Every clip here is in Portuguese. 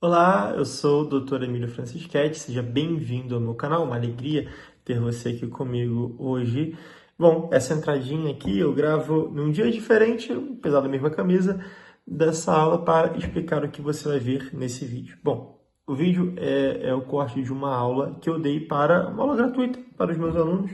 Olá, eu sou o Dr. Emílio Francischetti, seja bem-vindo ao meu canal, uma alegria ter você aqui comigo hoje. Bom, essa entradinha aqui eu gravo num dia diferente, apesar da mesma camisa, dessa aula para explicar o que você vai ver nesse vídeo. Bom, o vídeo é o corte de uma aula que eu dei para uma aula gratuita para os meus alunos,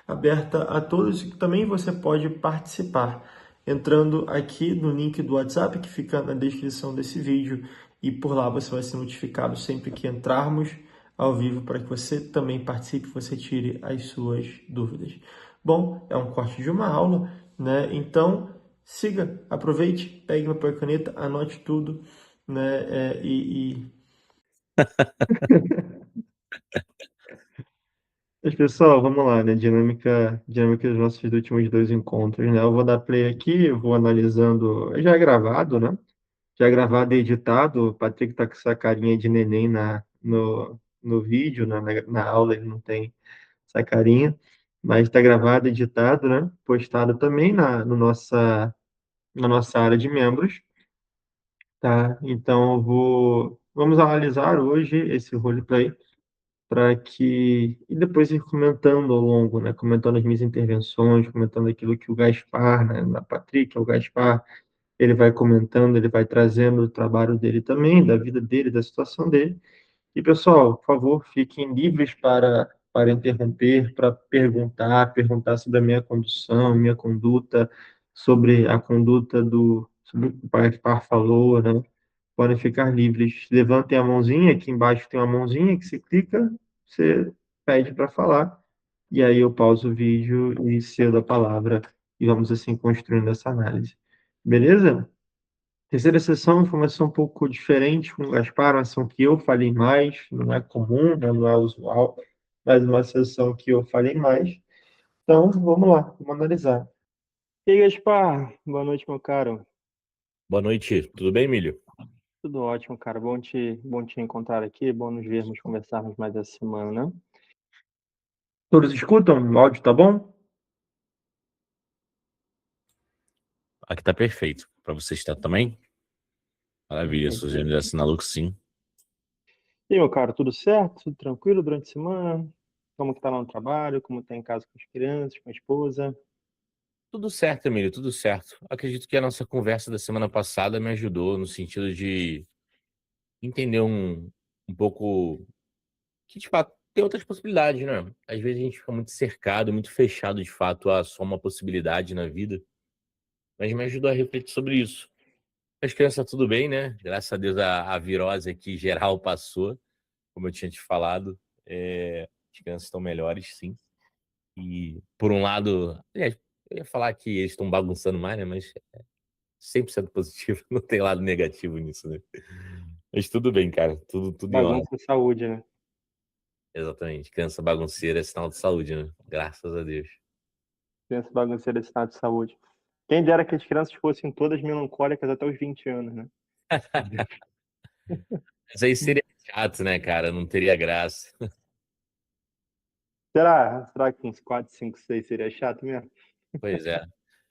aberta a todos, e que também você pode participar entrando aqui no link do WhatsApp que fica na descrição desse vídeo e por lá você vai ser notificado sempre que entrarmos ao vivo para que você também participe, você tire as suas dúvidas. Bom, é um corte de uma aula, né? Então, siga, aproveite, pegue uma papel e caneta, anote tudo, né? Mas, pessoal, vamos lá, né? Dinâmica dos nossos últimos dois encontros, né? Eu vou dar play aqui, eu vou analisando. Já é gravado, né? Já é gravado e editado. O Patrick tá com essa carinha de neném no vídeo, na aula ele não tem essa carinha, mas está gravado, editado, né? Postado também na nossa área de membros, tá? Então, vamos analisar hoje esse roleplay para que e depois ir comentando ao longo, né? Comentando as minhas intervenções, comentando aquilo que o Gaspar, né? Na Patrick, o Gaspar, ele vai comentando, ele vai trazendo o trabalho dele também, da vida dele, da situação dele. E, pessoal, por favor, fiquem livres para interromper, para perguntar sobre a minha condução, minha conduta, sobre a conduta sobre o que o Pai Par falou, né? Podem ficar livres. Levantem a mãozinha, aqui embaixo tem uma mãozinha que você clica, você pede para falar, e aí eu pauso o vídeo e cedo a palavra, e vamos assim construindo essa análise. Beleza? Terceira sessão foi uma sessão um pouco diferente com o Gaspar, uma sessão que eu falei mais, não é comum, né, não é usual, mas uma sessão que eu falei mais. Então, vamos lá, vamos analisar. E aí, Gaspar? Boa noite, meu caro. Boa noite, tudo bem, Emílio? Tudo ótimo, cara. Bom te encontrar aqui, bom nos vermos, conversarmos mais essa semana. Todos escutam? O áudio tá bom? Aqui tá perfeito. Para você estar também? Maravilha, Suzane já assinalou que sim. E aí, meu caro, tudo certo? Tudo tranquilo durante a semana? Como que tá lá no trabalho? Como tá em casa com as crianças, com a esposa? Tudo certo, Emílio, tudo certo. Acredito que a nossa conversa da semana passada me ajudou no sentido de entender um pouco que, de fato, tem outras possibilidades, né? Às vezes a gente fica muito cercado, muito fechado, de fato, a só uma possibilidade na vida, mas me ajudou a refletir sobre isso. As crianças, tudo bem, né? Graças a Deus a virose aqui geral passou, como eu tinha te falado. As crianças estão melhores, sim. E, por um lado, aliás, eu ia falar que eles estão bagunçando mais, né? Mas 100% positivo, não tem lado negativo nisso, né? Mas tudo bem, cara, tudo em ordem. Bagunça e saúde, né? Exatamente. Criança bagunceira é sinal de saúde, né? Graças a Deus. Criança bagunceira é sinal de saúde. Quem dera que as crianças fossem todas melancólicas até os 20 anos, né? Mas aí seria chato, né, cara? Não teria graça. Será que uns 4, 5, 6 seria chato mesmo? Pois é.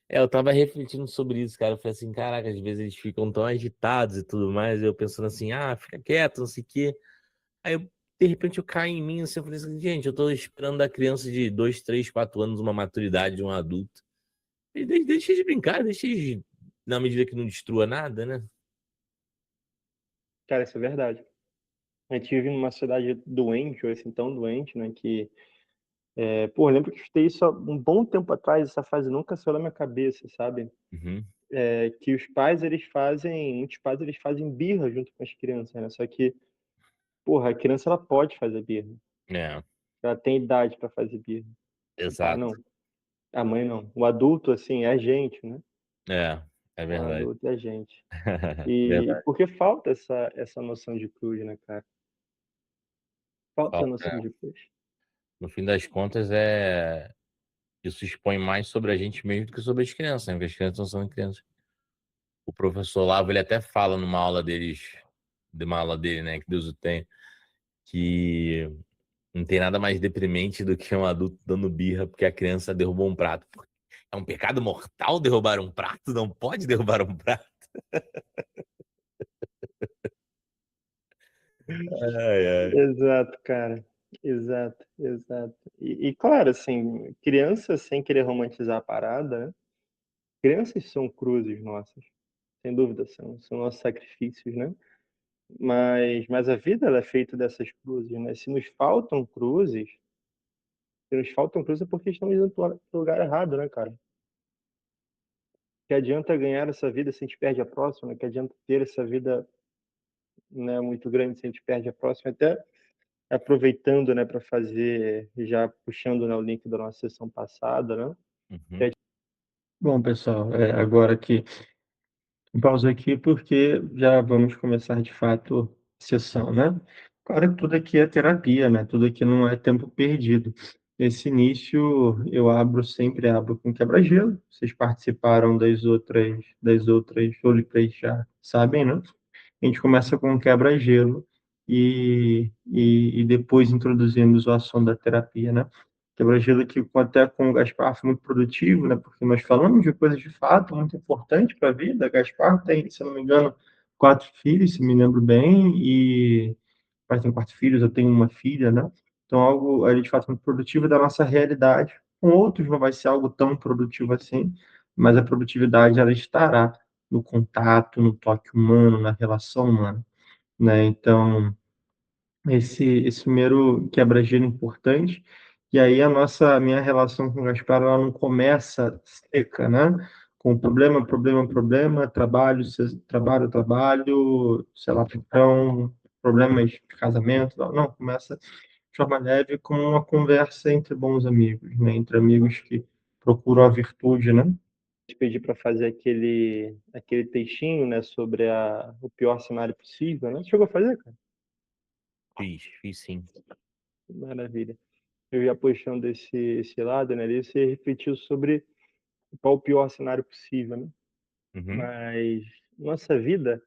Eu tava refletindo sobre isso, cara. Eu falei assim, caraca, às vezes eles ficam tão agitados e tudo mais. Eu pensando assim, fica quieto, não sei o quê. Aí, de repente, eu caio em mim, assim, eu falei assim, gente, eu tô esperando da criança de 2, 3, 4 anos uma maturidade de um adulto. E deixa de brincar, deixa de, na medida que não destrua nada, né? Cara, isso é verdade. A gente vive numa sociedade doente, ou assim, tão doente, né? Que eu lembro que eu estudei isso há um bom tempo atrás, essa frase nunca saiu da minha cabeça, sabe? Uhum. Que muitos pais, eles fazem birra junto com as crianças, né? Só que, porra, a criança, ela pode fazer birra. É, Ela tem idade para fazer birra. O pai exato. não, a mãe não. O adulto, assim, é a gente, né? É O verdade. adulto é a gente. E Verdade. porque falta essa noção de cruz, né, cara? Falta a Falta, noção de cruz. no fim das contas, isso expõe mais sobre a gente mesmo do que sobre as crianças, né? Porque as crianças não são crianças. O professor Lavo, ele até fala numa aula deles, de uma aula dele, né, que Deus o tem, que não tem nada mais deprimente do que um adulto dando birra porque a criança derrubou um prato. É um pecado mortal derrubar um prato? Não pode derrubar um prato. Ai, ai. Exato, cara. Exato, exato. Claro, assim, criança, sem querer romantizar a parada, né? Crianças são cruzes nossas, sem dúvida, são nossos sacrifícios, né? Mas a vida ela é feita dessas cruzes, né? Se nos faltam cruzes é porque estamos indo pro lugar errado, né, cara? Que adianta ganhar essa vida se a gente perde a próxima, né? Que adianta ter essa vida, né, muito grande se a gente perde a próxima, até aproveitando, né, para fazer, já puxando, né, o link da nossa sessão passada, né? Uhum. Bom, pessoal, agora que pausa aqui porque já vamos começar de fato a sessão, né? Claro que tudo aqui é terapia, né? Tudo aqui não é tempo perdido. Esse início eu sempre abro com quebra-gelo. Vocês participaram das outras roleplays já sabem, né? A gente começa com um quebra-gelo e depois introduzimos o assunto da terapia, né? Quebra-gelo que até com o Gaspar foi muito produtivo, né? Porque nós falamos de coisas de fato muito importantes para a vida. Gaspar tem, se eu não me engano, 4 filhos, se me lembro bem, e mas tem 4 filhos, eu tenho uma filha, né? Então, algo ali de fato muito produtivo da nossa realidade. Com outros não vai ser algo tão produtivo assim, mas a produtividade ela estará no contato, no toque humano, na relação humana, né? Então, esse primeiro quebra-gelo importante. E aí a minha relação com o Gaspar, ela não começa seca, né? Com problema, problema, problema, trabalho, trabalho, trabalho, sei lá, então, problemas de casamento, não, começa de forma leve, como uma conversa entre bons amigos, né? Entre amigos que procuram a virtude, né? Te pedi para fazer aquele textinho, né, sobre o pior cenário possível, né? Você chegou a fazer, cara? Fiz sim. Maravilha. Eu ia puxando esse lado, né? Ali você refletiu sobre qual o pior cenário possível, né? Uhum. Mas nossa vida,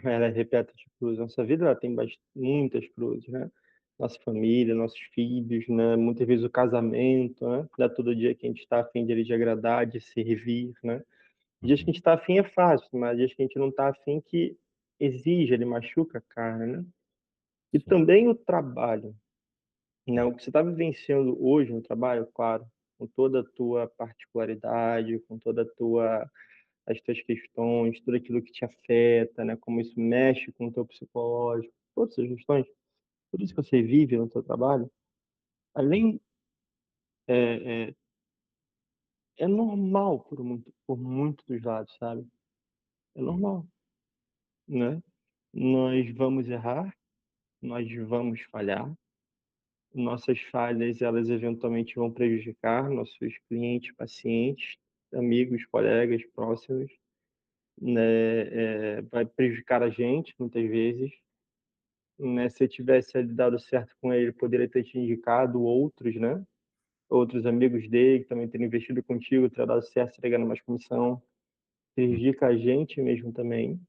ela é repleta de cruzes. Nossa vida ela tem muitas cruzes, né? Nossa família, nossos filhos, né? Muitas vezes o casamento, né? Não é todo dia que a gente está a fim de agradar, de servir, né? Dias que Uhum. a gente está afim é fácil, mas dias que a gente não está afim que exige, ele machuca a carne, né? E Sim. também o trabalho, né? O que você está vivenciando hoje no trabalho, claro, com toda a tua particularidade, com toda a tua as tuas questões, tudo aquilo que te afeta, né? Como isso mexe com o teu psicológico, todas essas questões, tudo isso que você vive no teu trabalho, além é, é, é normal por muito dos lados, sabe? É normal, né? Nós vamos errar, nós vamos falhar. Nossas falhas, elas eventualmente vão prejudicar nossos clientes, pacientes, amigos, colegas próximos, né? Vai prejudicar a gente, muitas vezes, né? Se eu tivesse ali dado certo com ele, poderia ter te indicado outros, né? Outros amigos dele que também teriam investido contigo, teria dado certo, teria ganhado mais comissão. Prejudica a gente mesmo também.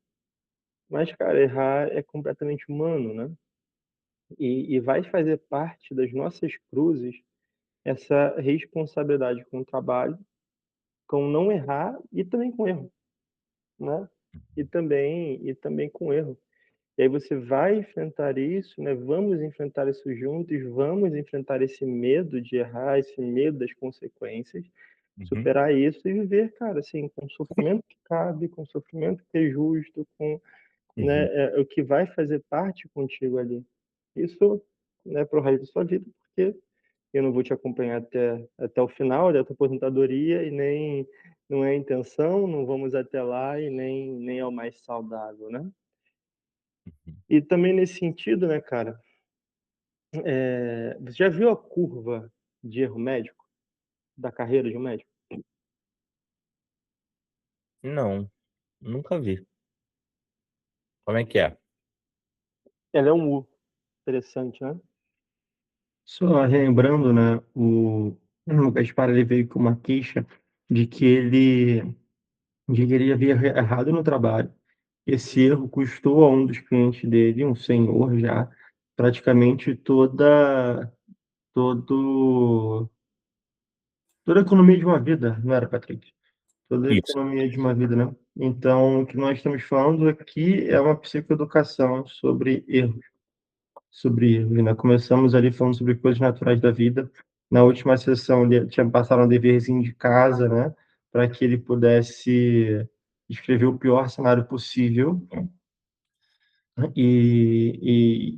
Mas, cara, errar é completamente humano, né? E vai fazer parte das nossas cruzes essa responsabilidade com o trabalho, com não errar e também com erro, né? E também com erro. E aí você vai enfrentar isso, né? Vamos enfrentar isso juntos, vamos enfrentar esse medo de errar, esse medo das consequências, Uhum. superar isso e viver, cara, assim, com o sofrimento que cabe, com o sofrimento que é justo, com, né, Uhum. o que vai fazer parte contigo ali. Isso, né, pro resto da sua vida, porque eu não vou te acompanhar até o final da tua aposentadoria e nem não é a intenção, não vamos até lá e nem é o mais saudável, né? E também nesse sentido, né, cara, você já viu a curva de erro médico, da carreira de um médico? Não, nunca vi. Como é que é? Ela é um U, interessante, né? Só relembrando, né, o Gaspar ele veio com uma queixa de que ele havia errado no trabalho. Esse erro custou a um dos clientes dele, um senhor já, praticamente todo, toda a economia de uma vida, não era, Patrick? Toda a Isso. economia de uma vida, né? Então, o que nós estamos falando aqui é uma psicoeducação sobre erros. sobre ele, né? Começamos ali falando sobre coisas naturais da vida. Na última sessão, ele tinha passado um deverzinho de casa, né? Para que ele pudesse escrever o pior cenário possível e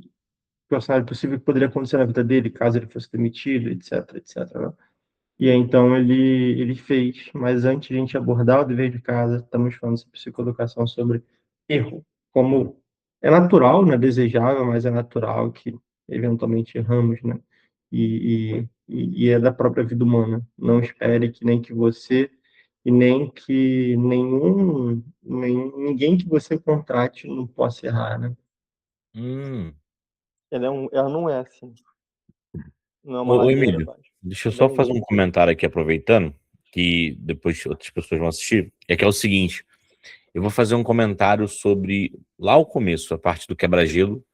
o pior cenário possível que poderia acontecer na vida dele, caso ele fosse demitido, etc, etc, né? E aí, então ele fez, mas antes de a gente abordar o dever de casa, estamos falando sobre psicoeducação, sobre erro, como é natural, né, desejável, mas é natural que eventualmente erramos, né? E é da própria vida humana. Não espere que nem que você e nem que ninguém que você contrate não possa errar, né? Hum. Ela não é assim. Não é uma Ô, ladeira Emílio, abaixo. deixa eu Ela é só um fazer um índice. comentário aqui, aproveitando, que depois outras pessoas vão assistir. É que é o seguinte: eu vou fazer um comentário sobre lá o começo, a parte do quebra-gelo,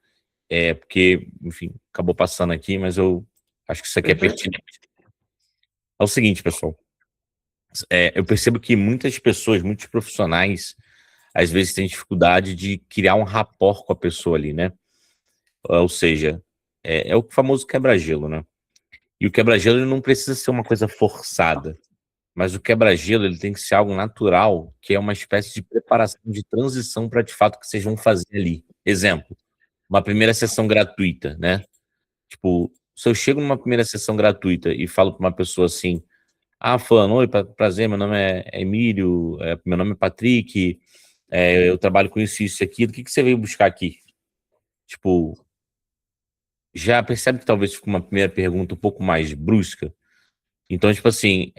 porque, enfim, acabou passando aqui, mas eu acho que isso aqui é Perfeito. pertinente. É o seguinte, pessoal, eu percebo que muitas pessoas, muitos profissionais, às vezes têm dificuldade de criar um rapport com a pessoa ali, né? Ou seja, é o famoso quebra-gelo, né? E o quebra-gelo ele não precisa ser uma coisa forçada, mas o quebra-gelo ele tem que ser algo natural, que é uma espécie de preparação de transição para de fato o que vocês vão fazer ali. Exemplo, uma primeira sessão gratuita, né? Tipo, se eu chego numa primeira sessão gratuita e falo para uma pessoa assim: ah, fulano, oi, prazer, meu nome é Emílio, meu nome é Patrick, eu trabalho com isso e aquilo, o que você veio buscar aqui? Tipo, já percebe que talvez fique uma primeira pergunta um pouco mais brusca? Então, tipo assim,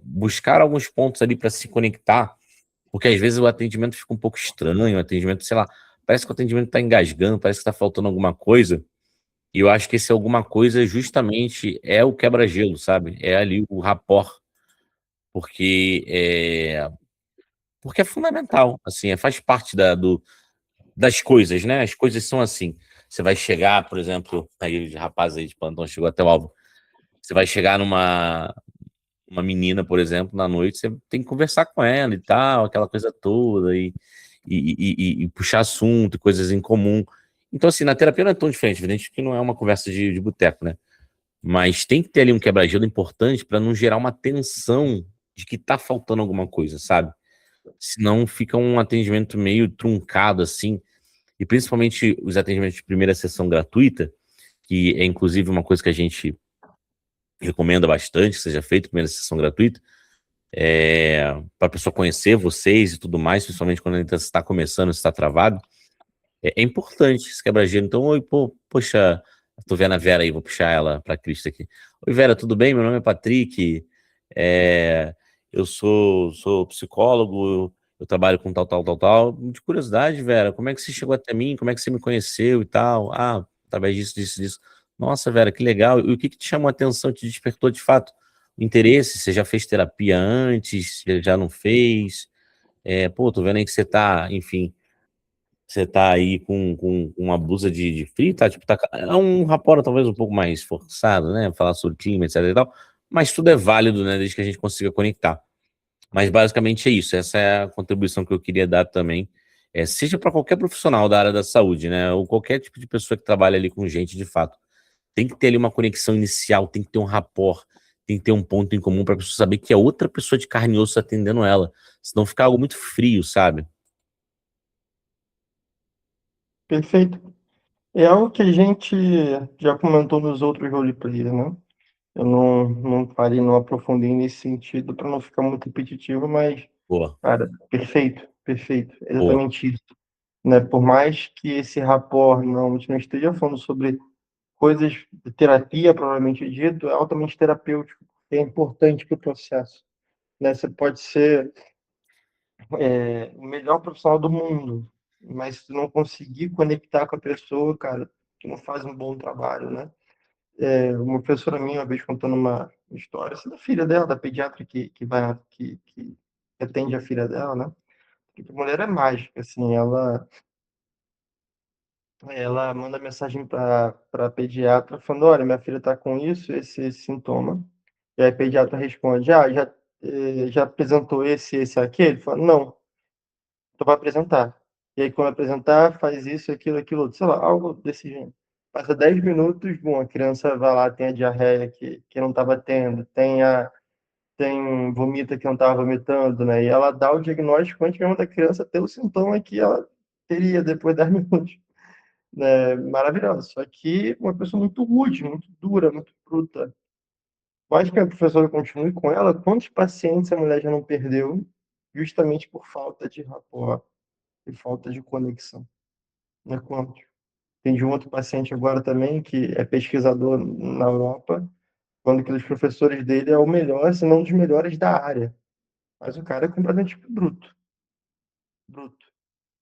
buscar alguns pontos ali para se conectar, porque às vezes o atendimento fica um pouco estranho, o atendimento, sei lá, parece que o atendimento está engasgando, parece que está faltando alguma coisa, e eu acho que esse alguma coisa justamente é o quebra-gelo, sabe? É ali o rapport, porque porque é fundamental, assim, faz parte das coisas, né? As coisas são assim. Você vai chegar, por exemplo, aí o rapaz aí de plantão chegou até o alvo. Você vai chegar uma menina, por exemplo, na noite, você tem que conversar com ela e tal, aquela coisa toda, e puxar assunto, coisas em comum. Então, assim, na terapia não é tão diferente, evidente que não é uma conversa de boteco, né? Mas tem que ter ali um quebra-gelo importante para não gerar uma tensão de que tá faltando alguma coisa, sabe? Senão fica um atendimento meio truncado, assim, e principalmente os atendimentos de primeira sessão gratuita, que é inclusive uma coisa que a gente recomenda bastante que seja feito, primeira sessão gratuita, para a pessoa conhecer vocês e tudo mais, principalmente quando ainda está começando, está travado, é importante esse quebra-gelo. Então, oi, poxa, tô vendo a Vera aí, vou puxar ela para Cristo aqui. Oi, Vera, tudo bem? Meu nome é Patrick, é, eu sou psicólogo, eu trabalho com tal, tal, tal, tal. De curiosidade, Vera, como é que você chegou até mim? Como é que você me conheceu e tal? Ah, através disso, disso, disso. Nossa, Vera, que legal. E o que que te chamou a atenção, te despertou de fato o interesse? Você já fez terapia antes? Já não fez? Pô, tô vendo aí que você tá, enfim, você tá aí com uma blusa de frio, tá? Tipo, é um rapport talvez um pouco mais forçado, né? Falar sobre clima, etc e tal. Mas tudo é válido, né? Desde que a gente consiga conectar. Mas basicamente é isso. Essa é a contribuição que eu queria dar também. Seja para qualquer profissional da área da saúde, né? Ou qualquer tipo de pessoa que trabalha ali com gente de fato. Tem que ter ali uma conexão inicial, tem que ter um rapport, tem que ter um ponto em comum para a pessoa saber que é outra pessoa de carne e osso atendendo ela. Senão fica algo muito frio, sabe? Perfeito. É algo que a gente já comentou nos outros roleplays, né? Eu não parei, não aprofundei nesse sentido para não ficar muito repetitivo, mas, Boa, cara, perfeito, perfeito. boa. Exatamente isso. Né? Por mais que esse rapport não, a gente não esteja falando sobre coisas de terapia, provavelmente dito, é altamente terapêutico, é importante para o processo. Né? Você pode ser o melhor profissional do mundo, mas se tu não conseguir conectar com a pessoa, cara, tu não faz um bom trabalho, né? Uma professora minha, uma vez contando uma história assim, da filha dela, da pediatra que atende a filha dela, né? Que a mulher é mágica, assim, ela manda mensagem para a pediatra falando, olha, minha filha está com isso, esse sintoma. E aí a pediatra responde, já apresentou esse, aquele? Fala, não, tu vai apresentar. E aí quando apresentar, faz isso, aquilo, aquilo, outro, sei lá, algo desse gênero. Passa 10 minutos, bom, a criança vai lá, tem a diarreia que não estava tendo, tem vomita que não estava vomitando, né? E ela dá o diagnóstico antes mesmo da criança ter o sintoma que ela teria depois de 10 minutos. Né? Maravilhoso. Só que uma pessoa muito rude, muito dura, muito bruta. Mas que a professora continue com ela, quantos pacientes a mulher já não perdeu justamente por falta de rapport e falta de conexão? Né? Quantos? Tem de um outro paciente agora também, que é pesquisador na Europa, quando que os professores dele é o melhor, se não um dos melhores da área. Mas o cara é completamente bruto, bruto.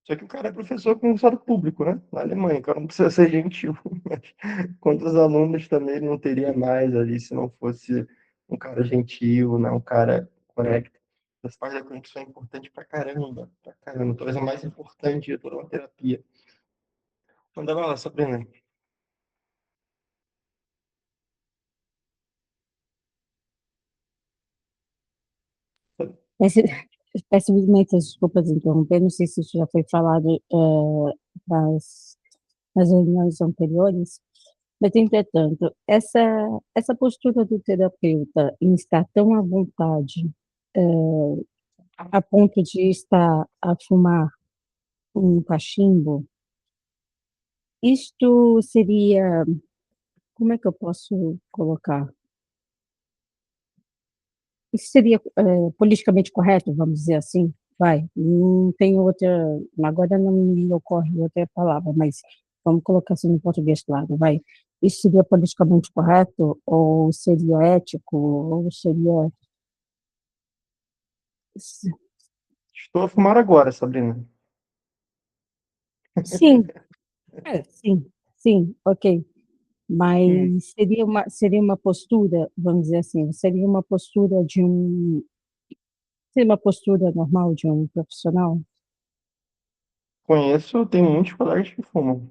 Só que o cara é professor concursado público, né? Na Alemanha, o cara não precisa ser gentil. Mas quantos alunos também ele não teria mais ali se não fosse um cara gentil, né? Um cara conecta. Essa parte da conexão é importante pra caramba, pra caramba. Talvez a mais importante de toda uma terapia. Manda bala, Sabrina. Peço, peço imensas desculpas de interromper, não sei se isso já foi falado nas, nas reuniões anteriores, mas, entretanto, essa postura do terapeuta em estar tão à vontade, a ponto de estar a fumar um cachimbo, isto seria, como é que eu posso colocar? Isso seria politicamente correto, vamos dizer assim? Vai, não tem outra, agora não me ocorre outra palavra, mas vamos colocar assim no português claro, vai. Isso seria politicamente correto, ou seria ético, ou seria... Estou a fumar agora, Sabrina. Sim, sim, sim, ok. Hum. Mas seria uma postura, vamos dizer assim, seria uma postura de um, seria uma postura normal de um profissional? Conheço, tem muitos colegas que fumam.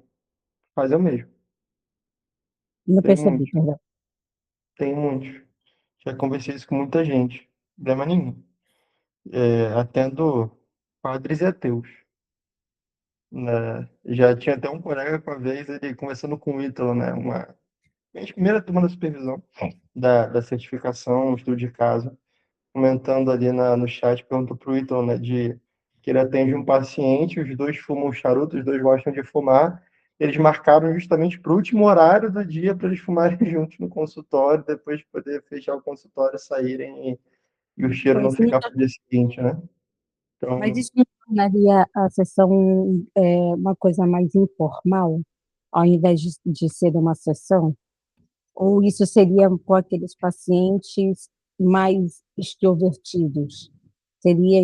Faz eu mesmo. Não Tem percebi, muitos, perdão. tem muitos. Já conversei isso com muita gente. Problema nenhum. Atendo padres e ateus. Né? Já tinha até um colega com a vez, ele conversando com o Ítalo, né? A gente, primeira turma da supervisão da certificação, um estudo de caso, comentando ali no chat, perguntou para o Ítalo, né? Que ele atende um paciente, os dois fumam charuto, os dois gostam de fumar. Eles marcaram justamente para o último horário do dia para eles fumarem juntos no consultório, depois de poder fechar o consultório, saírem e o cheiro não Pois não. ficar para o dia seguinte, né? Mas Então, isso não tornaria a sessão uma coisa mais informal, ao invés de ser uma sessão? Ou isso seria com aqueles pacientes mais extrovertidos? Seria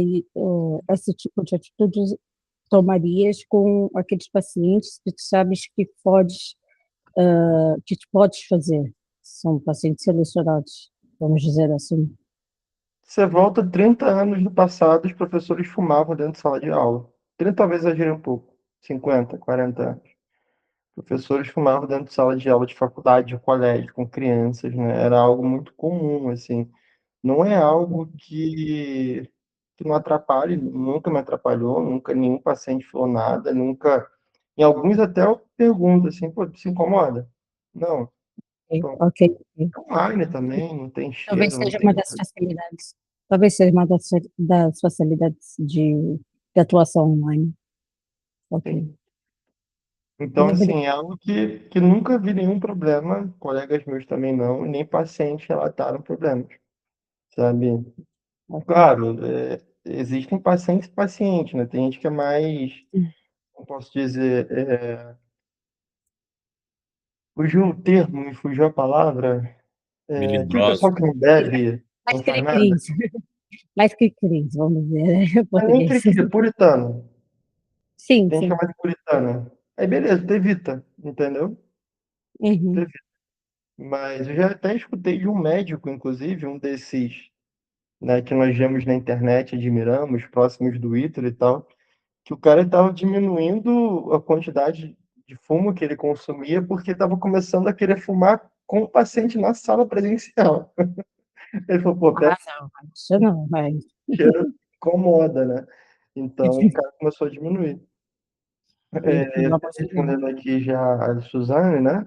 esse tipo de atitude tomarias com aqueles pacientes que tu sabes que podes, que tu podes fazer? São pacientes selecionados, vamos dizer assim. você volta 30 anos no passado, os professores fumavam dentro de sala de aula. 30 talvez exagerei um pouco. 50, 40 anos. Professores fumavam dentro de sala de aula de faculdade, de colégio, com crianças, né? Era algo muito comum, assim. Não é algo que não atrapalhe, nunca me atrapalhou, nunca nenhum paciente falou nada, nunca. Em alguns até eu pergunto assim, pô, se incomoda? Não. Ok, Bom, ok. é online também, não tem Talvez cheiro, não seja tem uma das nada. facilidades. Talvez seja uma das facilidades de atuação online. Ok. Sim. Então, Muito obrigada. assim, é algo que nunca vi nenhum problema, colegas meus também não, e nem pacientes relataram problemas, sabe? Ok. Claro, existem pacientes e pacientes, né? Tem gente que é mais, como posso dizer, fugiu o termo, me fugiu a palavra, aquele Melindrosa. pessoal que não bebe, Mais não faz nada, cri-cris. Mais cri-cris, vamos dizer, em não é nem português. cri-cri, puritano, Sim, tem gente que é sim. mais puritana. Aí beleza, tu evita, entendeu? Tu Uhum. evita. Mas eu já até escutei de um médico, inclusive, um desses, né, que nós vemos na internet, admiramos, próximos do Ítalo e tal, que o cara estava diminuindo a quantidade de fumo que ele consumia porque estava começando a querer fumar com o paciente na sala presencial. Ele falou, pô, pera, Ah, não, isso não, vai. cheiro incomoda, né? Então o cara começou a diminuir. Sim, pelo amor de Deus. Respondendo aqui já a Suzane, né?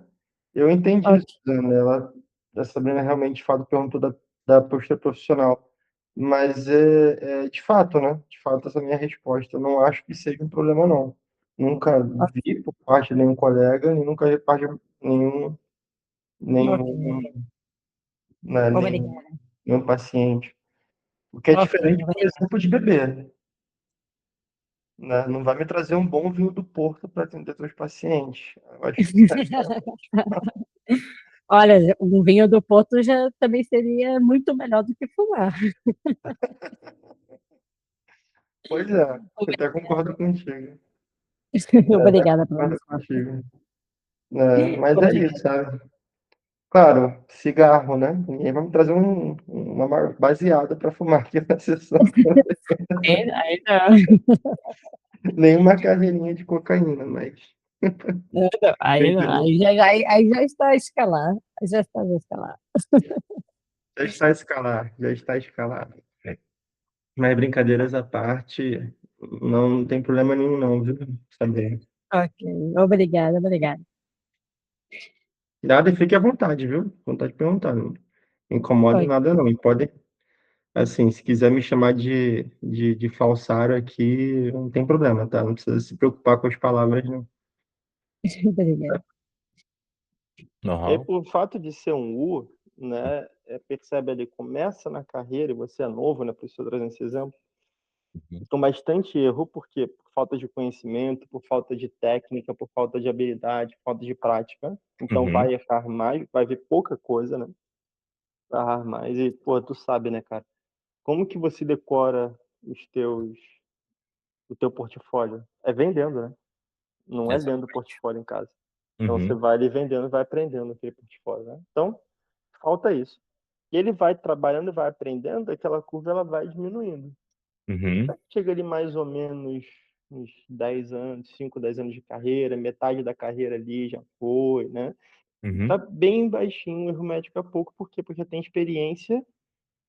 Eu entendi, Ok, Suzana, a Sabrina realmente, de fato, perguntou da postura profissional, mas de fato, né? De fato, essa é a minha resposta. Eu não acho que seja um problema, não. Nunca vi por parte de nenhum colega, nem nunca vi por parte de ok, nenhum, né, obrigada. nenhum paciente. O que é Ok, diferente, por obrigada. exemplo, de beber, né? Não vai me trazer um bom vinho do Porto para atender seus pacientes. Eu acho que Olha, um vinho do Porto já também seria muito melhor do que fumar. pois é, eu até concordo contigo. Até Obrigada pela concordo resposta. contigo. Né? Mas é isso, Obrigada. sabe? Claro, cigarro, né? Ninguém vai me trazer uma baseada para fumar aqui na sessão. Aí não. Nem uma carreirinha de cocaína, mas. Não, não, aí não. Brincadeira. Aí já está a escalar. Aí já está a escalar. Já está escalado, já está escalado. Mas brincadeiras à parte, não tem problema nenhum, não, viu? Saber. Ok, obrigada, obrigada. Nada, e fique à vontade, viu? Vontade de perguntar. Não incomoda em Ok, nada, não. E pode, assim, se quiser me chamar de falsário aqui, não tem problema, tá? Não precisa se preocupar com as palavras, não. obrigada. E aí, Aham. por fato de ser um U, né, percebe ali, começa na carreira, e você é novo, né, por isso eu tô trazendo esse exemplo, Uhum. com bastante erro, por quê? Por falta de conhecimento, por falta de técnica, por falta de habilidade, por falta de prática. Então Uhum. vai errar mais, vai ver pouca coisa, né? Vai errar mais. E, pô, tu sabe, né, cara? Como que você decora o teu portfólio? É vendendo, né? Não é lendo o Exatamente. portfólio em casa. Então você Uhum. vai ali vendendo, vai aprendendo aquele portfólio, né? Então, falta isso. E ele vai trabalhando e vai aprendendo, aquela curva ela vai diminuindo. Uhum. Chega ali mais ou menos uns 10 anos, 5, 10 anos de carreira, metade da carreira ali já foi, né? Tá Uhum. bem baixinho o erro médico é pouco, por quê? Porque tem experiência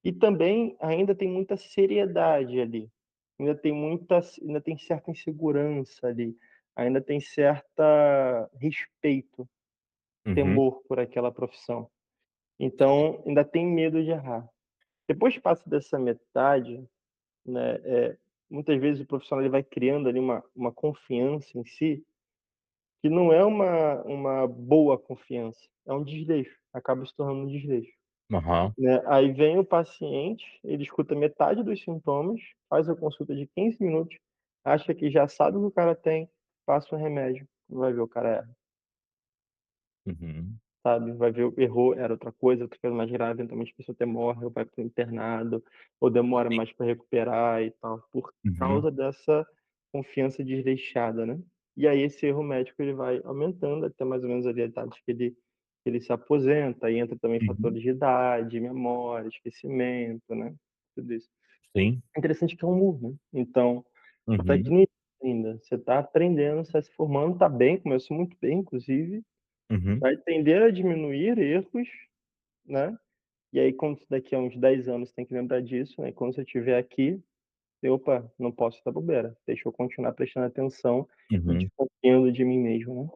e também ainda tem muita seriedade ali. Ainda tem certa insegurança ali, ainda tem certa respeito, Uhum. temor por aquela profissão. Então, ainda tem medo de errar. Depois que passa dessa metade, né, muitas vezes o profissional ele vai criando ali uma confiança em si, que não é uma boa confiança, é um desleixo, acaba se tornando um desleixo, Aham. né. Aí vem o paciente, ele escuta metade dos sintomas, faz a consulta de 15 minutos, acha que já sabe o que o cara tem, passa um remédio, vai ver o cara erra. Uhum. Sabe, vai ver, errou, era outra coisa mais grave, eventualmente a pessoa até morre ou vai para o internado, ou demora mais para recuperar e tal, por Uhum. causa dessa confiança desleixada, né. E aí esse erro médico ele vai aumentando até mais ou menos ali a idade que ele se aposenta, aí entra também Uhum. fatores de idade, memória, esquecimento, né, tudo isso. Sim. É interessante que é um novo, né, então, você tá aqui Uhum. no início ainda, você tá aprendendo, você tá se formando, tá bem, começou muito bem inclusive, Uhum. vai tender a diminuir erros, né, e aí quando daqui a uns 10 anos tem que lembrar disso, né, quando você estiver aqui, "Opa, não posso dar bobeira, deixa eu continuar prestando atenção e Uhum. desconfiando de mim mesmo", né.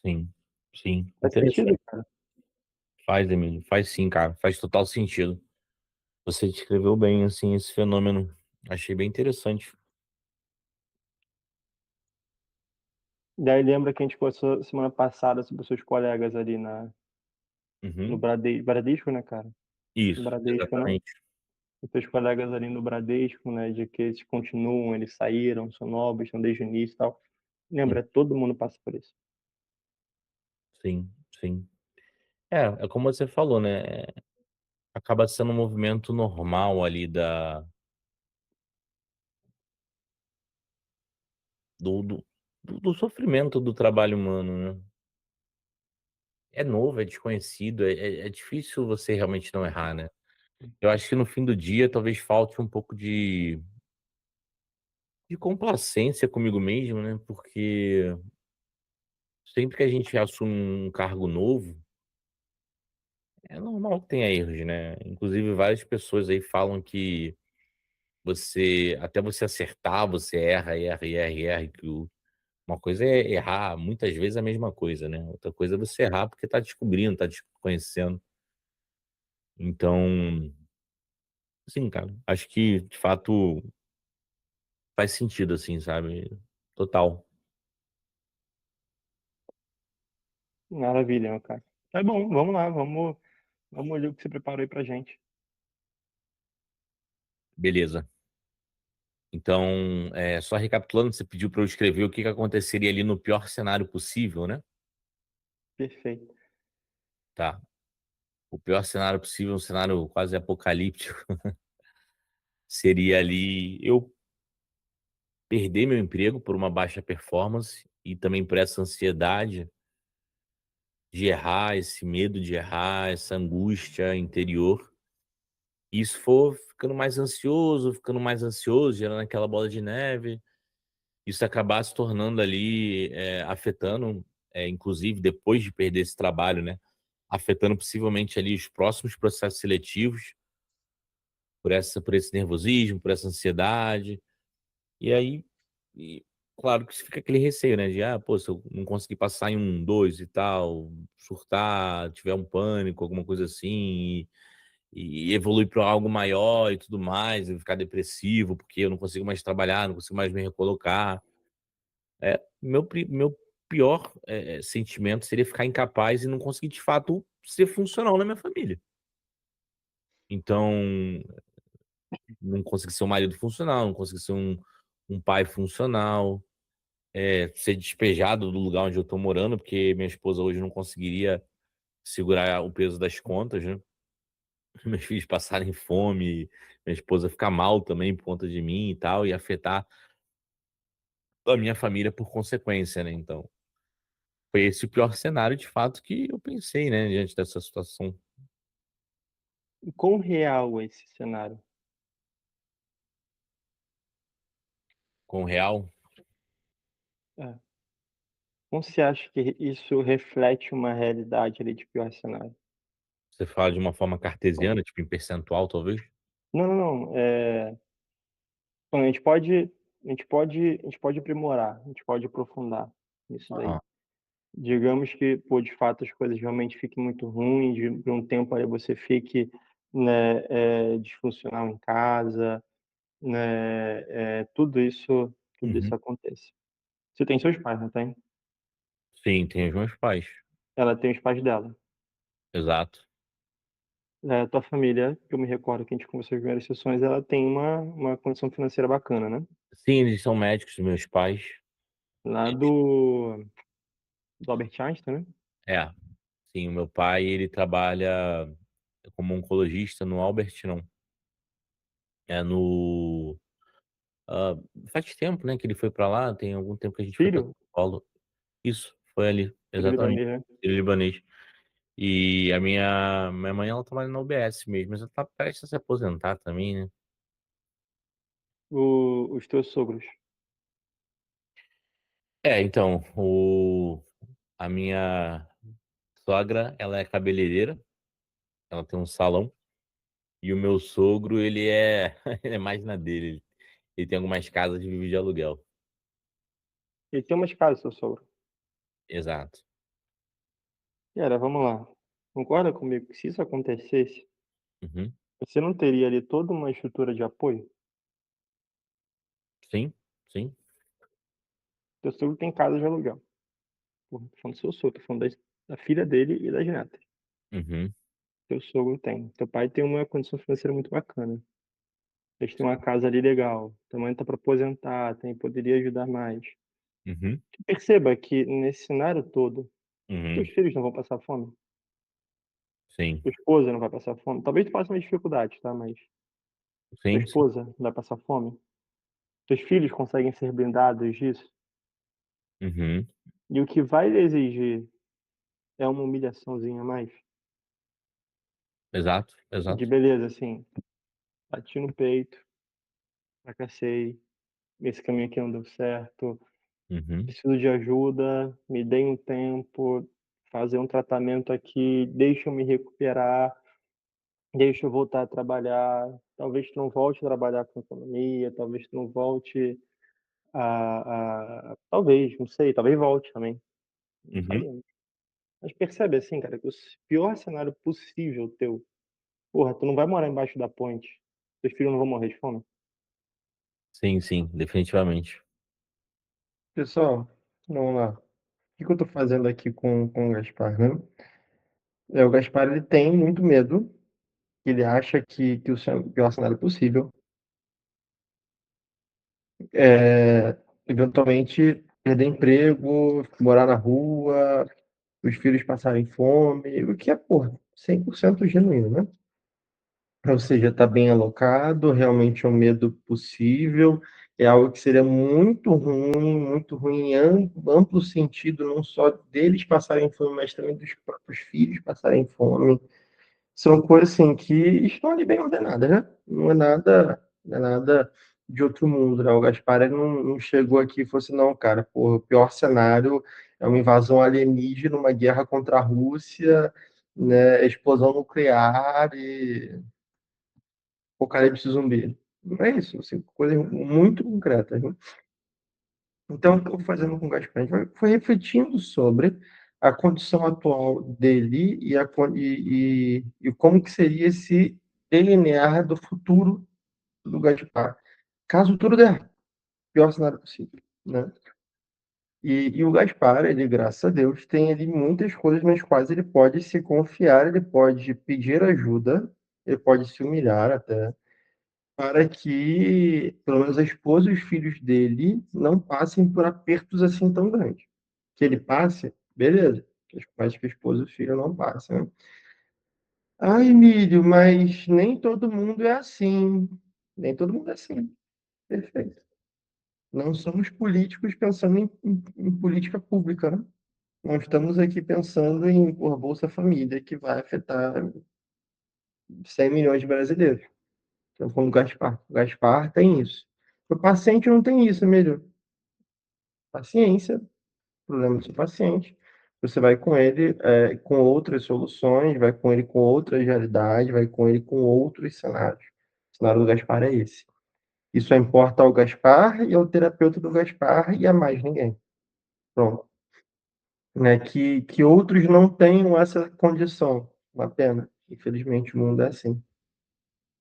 Sim. Sim. Faz sentido, Interessante. cara. Faz, Emílio. Faz sim, cara. Faz total sentido. Você descreveu bem, assim, esse fenômeno. Achei bem interessante. Daí lembra que a gente conversou semana passada sobre os seus colegas ali no Uhum. Bradesco, né, cara? No Isso, Bradesco, né. exatamente. Os teus colegas ali no Bradesco, né, de que eles continuam, eles saíram, são novos, estão desde o início e tal. Hum, Lembra, todo mundo passa por isso. sim, sim. É como você falou, né, acaba sendo um movimento normal ali do sofrimento do trabalho humano, né. É novo, é desconhecido, é difícil você realmente não errar, né. Eu acho que no fim do dia talvez falte um pouco de complacência comigo mesmo, né, porque sempre que a gente assume um cargo novo, é normal que tenha erros, né. Inclusive várias pessoas aí falam que até você acertar, você erra, erra, erra e erra, Uma coisa é errar muitas vezes a mesma coisa, né, outra coisa é você errar porque tá descobrindo, tá te conhecendo. Então, sim, cara, acho que de fato faz sentido, assim, sabe, total. Maravilha, meu cara. Tá bom, vamos lá, vamos olhar o que você preparou aí pra gente. Beleza. Então, só recapitulando, você pediu para eu escrever o que que aconteceria ali no pior cenário possível, né? Perfeito. Tá. O pior cenário possível, um cenário quase apocalíptico, seria ali eu perder meu emprego por uma baixa performance e também por essa ansiedade de errar, esse medo de errar, essa angústia interior. E isso for ficando mais ansioso, gerando aquela bola de neve. Isso acabar se tornando ali, afetando, inclusive depois de perder esse trabalho, né, afetando possivelmente ali os próximos processos seletivos, por esse nervosismo, por essa ansiedade. E aí, e claro que fica aquele receio, né, de: "Ah, pô, se eu não conseguir passar em um 2 e tal, surtar, tiver um pânico, alguma coisa assim, e evoluir para algo maior e tudo mais, e ficar depressivo, porque eu não consigo mais trabalhar, não consigo mais me recolocar". Meu pior, sentimento seria ficar incapaz e não conseguir de fato ser funcional na minha família. Então, não conseguir ser um marido funcional, não conseguir ser um pai funcional, ser despejado do lugar onde eu tô morando, porque minha esposa hoje não conseguiria segurar o peso das contas, né. Meus filhos passarem fome, minha esposa ficar mal também por conta de mim e tal, e afetar a minha família por consequência, né, então foi esse o pior cenário de fato que eu pensei, né, diante dessa situação. E quão real é esse cenário? Com o real, É. Como você acha que isso reflete uma realidade ali de pior cenário? você fala de uma forma cartesiana, tipo em percentual talvez? Não, não, não, bom, a gente pode aprimorar, a gente pode aprofundar nisso daí. Aham. Digamos que, pô, de fato as coisas realmente fiquem muito ruins, de um tempo aí você fique, né, disfuncional em casa, né, tudo isso Uhum. aconteça. Você tem seus pais, não tem? Sim, tem os meus pais. Ela tem os pais dela. Exato. Tua família, que eu me recordo que a gente conversou as primeiras sessões, ela tem uma condição financeira bacana, né? Sim, eles são médicos, meus pais. Lá Eles do Albert Einstein, né? é, sim, o meu pai ele trabalha como oncologista no Albert não, é no hã, faz tempo, né, que ele foi pra lá, tem algum tempo que a gente foi pra Filho, São Paulo. Isso, foi ali, exatamente, sírio-libanês, né? sírio-libanês. E a minha mãe ela trabalha na UBS mesmo, mas ela tá prestes a se aposentar também, né. Os teus sogros. Então, a minha sogra, ela é cabeleireira, ela tem um salão, e o meu sogro ele é ele é mais na dele, ele tem algumas casas de vive de aluguel. Ele tem umas casas, seu sogro. Exato. Cara, vamos lá. Concorda comigo que se isso acontecesse, Uhum. você não teria ali toda uma estrutura de apoio? Sim, sim. Teu sogro tem casa de aluguel. Porra, tô falando do seu sogro, tô falando da filha dele e das netas. Uhum, Teu sogro tem. Teu pai tem uma condição financeira muito bacana. Eles têm uma casa ali legal. Tua mãe tá para aposentar, poderia ajudar mais. uhum, Perceba que nesse cenário todo, teus uhum. filhos não vão passar fome, Sim, tua esposa não vai passar fome. Talvez tu passe mais dificuldade, tá, mas tua sim, sim. esposa não vai passar fome. Teus filhos conseguem ser blindados disso. Uhum. E o que vai lhe exigir é uma humilhaçãozinha a mais, Exato, de exato. beleza, assim, bati no peito, fracassei, esse caminho aqui não deu certo, Uhum, preciso de ajuda, me deem um tempo, fazer um tratamento aqui, deixa eu me recuperar, deixa eu voltar a trabalhar. Talvez tu não volte a trabalhar com economia, talvez tu não volte Talvez, não sei, talvez volte também. Não Uhum. sabemos. Mas percebe assim, cara, que o pior cenário possível teu, porra, tu não vai morar embaixo da ponte. Teus filhos não vão morrer de fome. Sim, sim, definitivamente. Pessoal, vamos lá. O que que eu tô fazendo aqui com o Gaspar, né? O Gaspar, ele tem muito medo, ele acha que o pior cenário possível é, eventualmente, perder emprego, morar na rua, os filhos passarem fome, o que é, porra, 100% genuíno, né? Ou seja, está bem alocado, realmente é um medo possível, é algo que seria muito ruim em amplo sentido, não só deles passarem fome, mas também dos próprios filhos passarem fome. São coisas assim que estão ali bem ordenadas, né? Não é nada de outro mundo, né? O Gaspar ele não chegou aqui e falou assim, não, cara, pô, o pior cenário é uma invasão alienígena, uma guerra contra a Rússia, né? Explosão nuclear e apocalipse zumbi. Não é isso, assim, coisas muito concretas, né? Então, o que eu estou fazendo com o Gaspar? A gente foi refletindo sobre a condição atual dele e como que seria esse delinear do futuro do Gaspar. Caso tudo der errado, pior cenário possível, né? E o Gaspar, ele, graças a Deus, tem ali muitas coisas nas quais ele pode se confiar, ele pode pedir ajuda, ele pode se humilhar até, para que, pelo menos, a esposa e os filhos dele não passem por apertos assim tão grandes. Que ele passe, beleza. Mas que a esposa e os filhos não passem, né? Ai, Emílio, mas nem todo mundo é assim. Nem todo mundo é assim. Perfeito. Não somos políticos pensando em política pública, né? Não estamos aqui pensando em por Bolsa Família, que vai afetar 100 milhões de brasileiros. Então, como o Gaspar. O Gaspar tem isso. O paciente não tem isso, Emílio. Paciência, problema do seu paciente. Você vai com ele com outras soluções, vai com ele com outras realidades, vai com ele com outros cenários. O cenário do Gaspar é esse. Isso só importa ao Gaspar e ao terapeuta do Gaspar e a mais ninguém. Pronto. Né? Que outros não tenham essa condição. Uma pena. Infelizmente, o mundo é assim.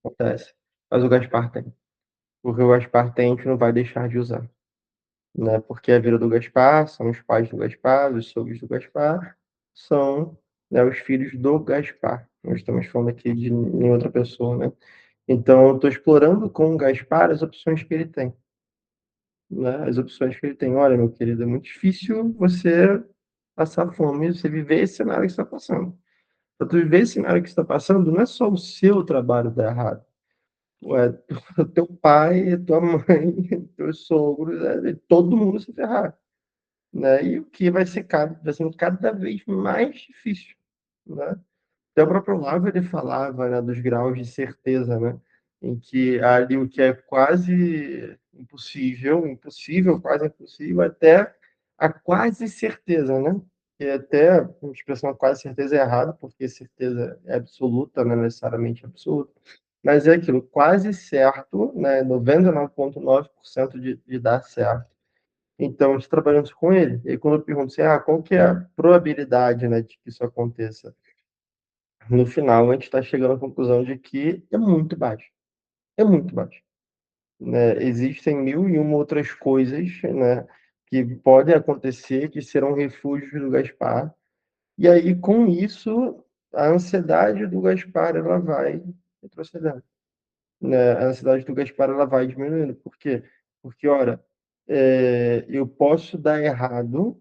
Acontece. Mas o Gaspar tem. Porque o Gaspar tem, a gente não vai deixar de usar. Né? Porque a vida do Gaspar são os pais do Gaspar, os sogros do Gaspar, são, né, os filhos do Gaspar. Nós estamos falando aqui de nenhuma outra pessoa, né? Então, eu estou explorando com o Gaspar as opções que ele tem, né? As opções que ele tem. Olha, meu querido, é muito difícil você passar fome, você viver esse cenário que você está passando. Para tu viver esse cenário que você está passando, não é só o seu trabalho dar errado. Ué, teu pai, tua mãe, teus sogros, todo mundo se ferrar, né? E o que vai sendo cada vez mais difícil, né? Até o próprio Olavo ele falava, né, dos graus de certeza, né? Em que ali o que é quase impossível, quase impossível, até a quase certeza, né? Que até a expressão quase certeza é errada, porque certeza é absoluta, não é necessariamente absoluta. Mas é aquilo, quase certo, né? 99,9% de dar certo. Então, trabalhamos com ele. E aí, quando eu pergunto assim, qual que é a probabilidade, né, de que isso aconteça? No final, a gente está chegando à conclusão de que é muito baixo. É muito baixo. Né? Existem mil e uma outras coisas, né, que podem acontecer, que serão refúgios do Gaspar. E aí, com isso, a ansiedade do Gaspar ela vai retrocedendo. Né? A ansiedade do Gaspar ela vai diminuindo. Por quê? Porque, ora, eu posso dar errado,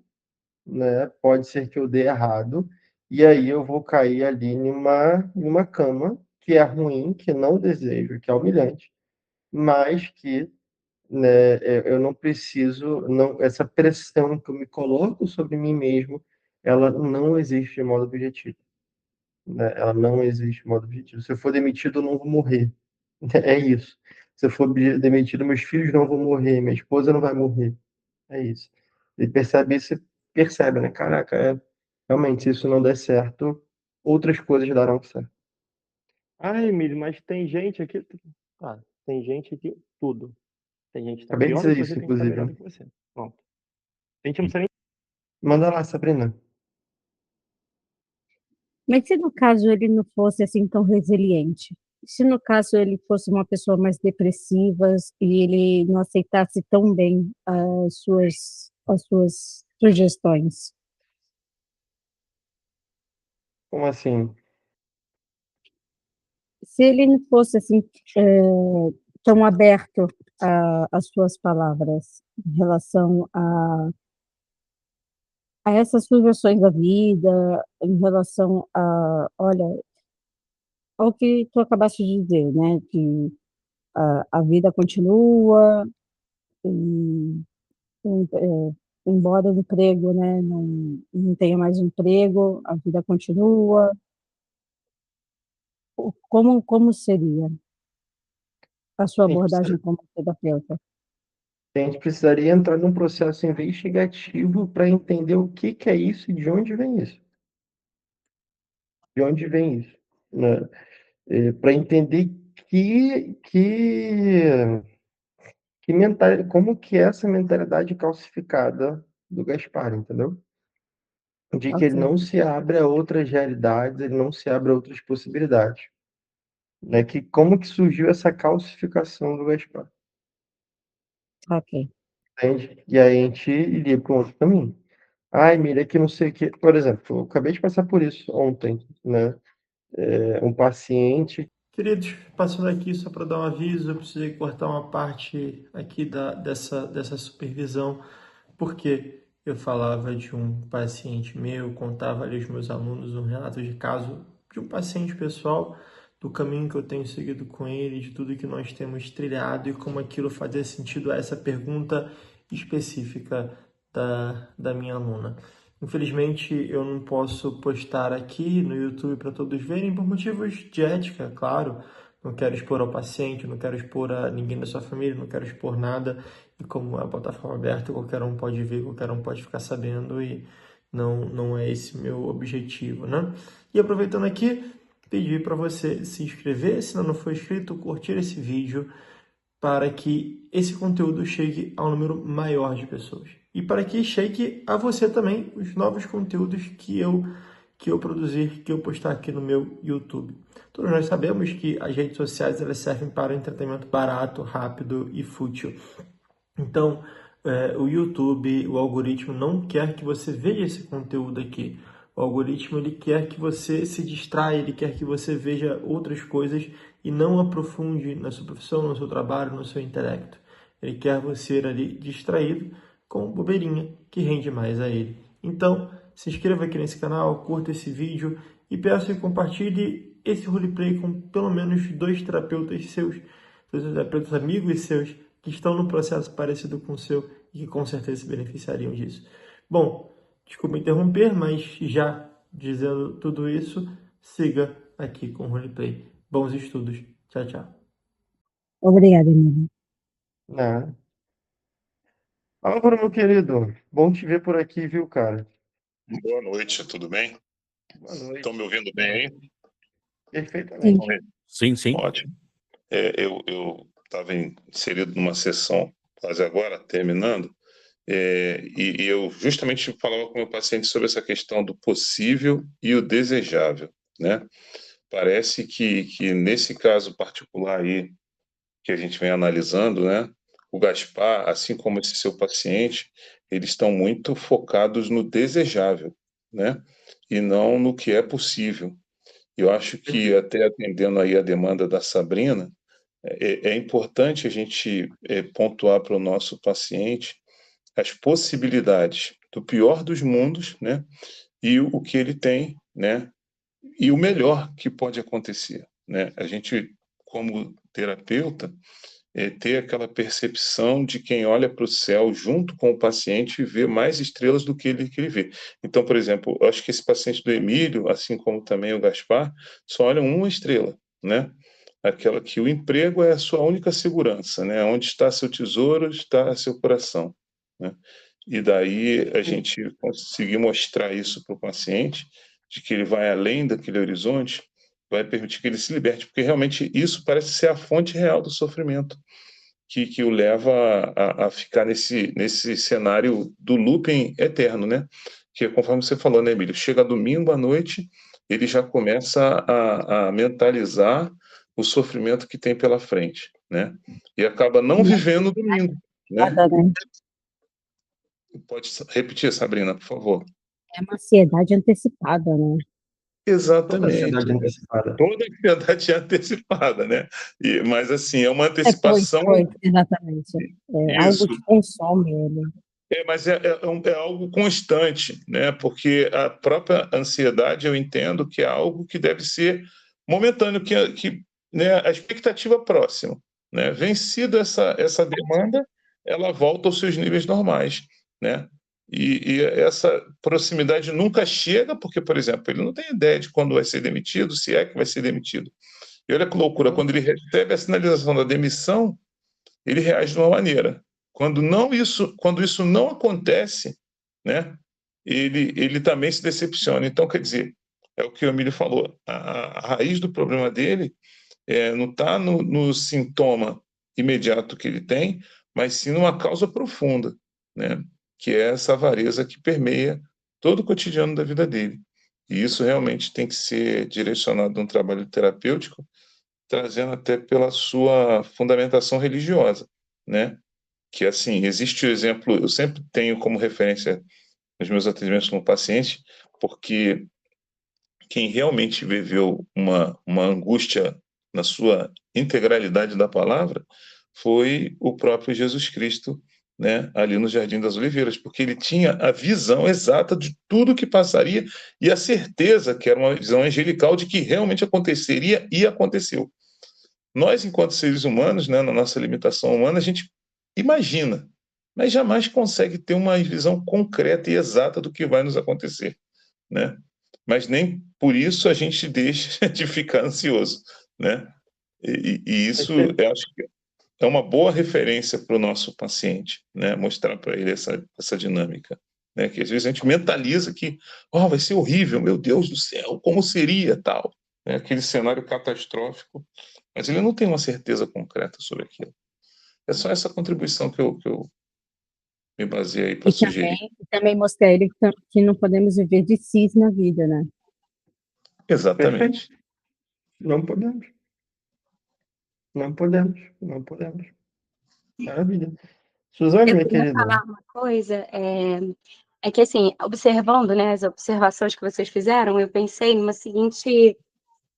né? Pode ser que eu dê errado, e aí eu vou cair ali numa cama que é ruim, que não desejo, que é humilhante, mas que, né, eu não preciso, não, essa pressão que eu me coloco sobre mim mesmo, ela não existe de modo objetivo, né? Ela não existe de modo objetivo. Se eu for demitido, eu não vou morrer. É isso. Se eu for demitido, meus filhos não vão morrer, minha esposa não vai morrer. É isso. E percebe isso, percebe, né? Caraca, realmente, se isso não der certo, outras coisas darão certo. Ai, Emílio, mas tem gente aqui. Ah, tem gente aqui, tudo. Tem gente que tá Acabei de pior do dizer que isso, você, tem gente que tá melhor inclusive. do que você. Pronto. A gente não precisa nem. Manda lá, Sabrina. Mas se no caso ele não fosse assim tão resiliente? Se no caso ele fosse uma pessoa mais depressiva e ele não aceitasse tão bem as suas sugestões? Como assim? Se ele não fosse assim tão aberto às suas palavras em relação a essas sugestões da vida, em relação olha, ao que tu acabaste de dizer, né? Que a vida continua, e, embora o emprego, né, não tenha mais emprego, a vida continua. Como seria a sua A gente abordagem precisa- como terapeuta? a gente precisaria entrar num processo investigativo para entender o que que é isso e de onde vem isso. De onde vem isso, né? Para entender como que é essa mentalidade calcificada do Gaspar, entendeu? De que ele Ok, não se abre a outras realidades, ele não se abre a outras possibilidades, né? Que como que surgiu essa calcificação do Gaspar, ok. entende? E aí a gente iria para um outro caminho. Ai, mira, que não sei o que. Por exemplo, eu acabei de passar por isso ontem, né? Um paciente. Queridos, passando aqui só para dar um aviso, eu precisei cortar uma parte aqui dessa supervisão, porque eu falava de um paciente meu, contava ali aos meus alunos um relato de caso de um paciente pessoal, do caminho que eu tenho seguido com ele, de tudo que nós temos trilhado e como aquilo fazia sentido a essa pergunta específica da minha aluna. Infelizmente, eu não posso postar aqui no YouTube para todos verem por motivos de ética, claro. Não quero expor ao paciente, não quero expor a ninguém da sua família, não quero expor nada. E como é a plataforma aberta, qualquer um pode ver, qualquer um pode ficar sabendo e não é esse meu objetivo, né? E aproveitando aqui, pedir para você se inscrever, se não for inscrito, curtir esse vídeo, para que esse conteúdo chegue a um número maior de pessoas. E para que chegue a você também os novos conteúdos que eu produzir, que eu postar aqui no meu YouTube. Todos nós sabemos que as redes sociais elas servem para entretenimento barato, rápido e fútil. Então, o YouTube, o algoritmo não quer que você veja esse conteúdo aqui. O algoritmo ele quer que você se distraia, ele quer que você veja outras coisas e não aprofunde na sua profissão, no seu trabalho, no seu intelecto. Ele quer você ali distraído com bobeirinha que rende mais a ele. Então, se inscreva aqui nesse canal, curta esse vídeo e peço que compartilhe esse roleplay com pelo menos 2 terapeutas seus, 2 terapeutas amigos seus que estão num processo parecido com o seu e que com certeza se beneficiariam disso. Bom, desculpa interromper, mas já dizendo tudo isso, siga aqui com o roleplay. Bons estudos. Tchau, tchau. Obrigada, Emília. Ah. Álvaro, meu querido, bom te ver por aqui, viu, cara? Boa noite, tudo bem? Boa noite. Estão me ouvindo bem aí? Perfeitamente. Sim, sim. Ótimo. Eu estava inserido numa sessão, quase agora, terminando, e eu justamente falava com o meu paciente sobre essa questão do possível e o desejável, né? Parece que nesse caso particular aí, que a gente vem analisando, né? O Gaspar, assim como esse seu paciente, eles estão muito focados no desejável, né? E não no que é possível. Eu acho que, até atendendo aí a demanda da Sabrina, é importante a gente pontuar para o nosso paciente as possibilidades do pior dos mundos, né? E o que ele tem, né? E o melhor que pode acontecer, né? A gente, como terapeuta, ter aquela percepção de quem olha para o céu junto com o paciente e vê mais estrelas do que ele vê. Então, por exemplo, eu acho que esse paciente do Emílio, assim como também o Gaspar, só olham uma estrela, né? Aquela que o emprego é a sua única segurança, né? Onde está seu tesouro, está seu coração, né? E daí a gente conseguir mostrar isso para o paciente, de que ele vai além daquele horizonte, vai permitir que ele se liberte, porque realmente isso parece ser a fonte real do sofrimento, que o leva a ficar nesse cenário do looping eterno, né? Que é conforme você falou, né, Emílio? Chega domingo à noite, ele já começa a mentalizar o sofrimento que tem pela frente, né? E acaba não vivendo o domingo, né? Nada, né? Pode repetir, Sabrina, por favor. É uma ansiedade antecipada, né? Toda Exatamente. ansiedade antecipada. Toda ansiedade é antecipada, né? Mas, assim, é uma Pois, antecipação. exatamente. É Isso. algo que consome ele. Mas é algo constante, né? Porque a própria ansiedade, eu entendo que é algo que deve ser momentâneo, né, a expectativa próxima, né? Vencido essa demanda, ela volta aos seus níveis normais, né? E essa proximidade nunca chega, porque, por exemplo, ele não tem ideia de quando vai ser demitido, se é que vai ser demitido. E olha que loucura, quando ele recebe a sinalização da demissão, ele reage de uma maneira. Quando isso não acontece, né, ele também se decepciona. Então, quer dizer, é o que o Emílio falou, a raiz do problema dele não está no sintoma imediato que ele tem, mas sim numa causa profunda, né, que é essa avareza que permeia todo o cotidiano da vida dele. E isso realmente tem que ser direcionado num trabalho terapêutico, trazendo até pela sua fundamentação religiosa, né? Que assim, existe o exemplo, eu sempre tenho como referência nos meus atendimentos como paciente, porque quem realmente viveu uma angústia na sua integralidade da palavra foi o próprio Jesus Cristo, né, ali no Jardim das Oliveiras, porque ele tinha a visão exata de tudo que passaria e a certeza que era uma visão angelical de que realmente aconteceria e aconteceu. Nós, enquanto seres humanos, né, na nossa limitação humana, a gente imagina, mas jamais consegue ter uma visão concreta e exata do que vai nos acontecer, né? Mas nem por isso a gente deixa de ficar ansioso, né? E isso, eu acho que é uma boa referência para o nosso paciente, né? Mostrar para ele essa dinâmica, né? Que às vezes a gente mentaliza que, vai ser horrível, meu Deus do céu, como seria tal, né? Aquele cenário catastrófico, mas ele não tem uma certeza concreta sobre aquilo. É só essa contribuição que eu me baseei para sugerir. Também mostrar ele que não podemos viver de si na vida, né? Exatamente. Perfeito. Não podemos. Não podemos. Não podemos. Maravilha. Suzane, Eu minha queria querida. falar uma coisa, é que assim, observando, né, as observações que vocês fizeram, eu pensei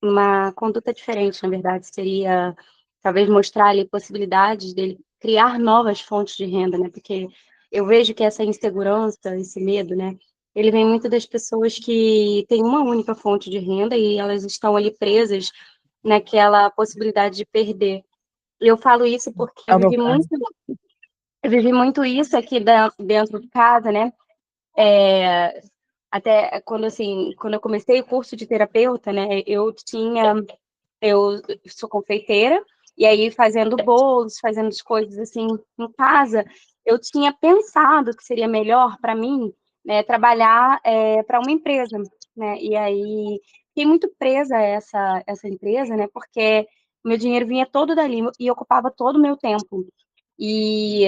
uma conduta diferente, na verdade, seria talvez mostrar ali possibilidades dele criar novas fontes de renda, né, porque eu vejo que essa insegurança, esse medo, né, ele vem muito das pessoas que têm uma única fonte de renda e elas estão ali presas naquela possibilidade de perder. Eu falo isso porque É o meu caso. eu vivi muito isso aqui dentro de casa, né? Até quando eu comecei o curso de terapeuta, né? Eu sou confeiteira, e aí fazendo bolos, fazendo as coisas assim em casa, eu tinha pensado que seria melhor para mim, né, trabalhar para uma empresa, né? E aí fiquei muito presa a essa empresa, né? Porque meu dinheiro vinha todo dali e ocupava todo o meu tempo. E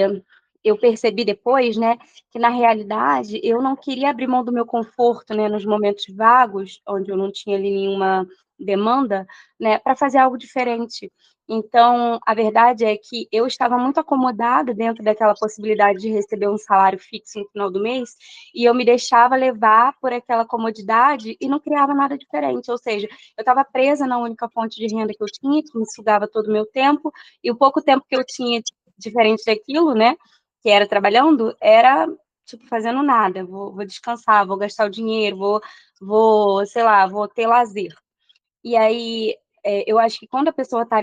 eu percebi depois, né, que na realidade eu não queria abrir mão do meu conforto, né, nos momentos vagos, onde eu não tinha ali nenhuma demanda, né, para fazer algo diferente. Então, a verdade é que eu estava muito acomodada dentro daquela possibilidade de receber um salário fixo no final do mês, e eu me deixava levar por aquela comodidade e não criava nada diferente. Ou seja, eu estava presa na única fonte de renda que eu tinha, que me sugava todo o meu tempo, e o pouco tempo que eu tinha diferente daquilo, né, que era trabalhando, era tipo fazendo nada. Vou descansar, vou gastar o dinheiro, sei lá, vou ter lazer. E aí, eu acho que quando a pessoa está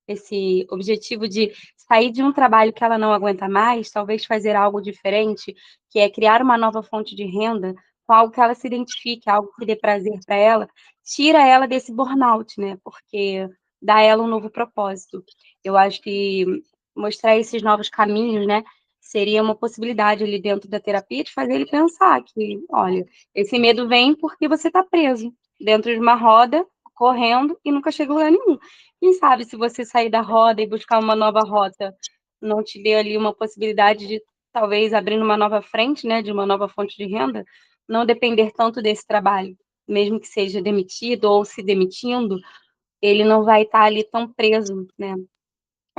esse objetivo de sair de um trabalho que ela não aguenta mais, talvez fazer algo diferente, que é criar uma nova fonte de renda com algo que ela se identifique, algo que dê prazer para ela, tira ela desse burnout, né? Porque dá a ela um novo propósito. Eu acho que mostrar esses novos caminhos, né, seria uma possibilidade ali dentro da terapia de fazer ele pensar que, olha, esse medo vem porque você está preso dentro de uma roda correndo e nunca chega a lugar nenhum. Quem sabe se você sair da roda e buscar uma nova rota, não te dê ali uma possibilidade de talvez abrindo uma nova frente, né, de uma nova fonte de renda, não depender tanto desse trabalho, mesmo que seja demitido ou se demitindo, ele não vai estar ali tão preso, né,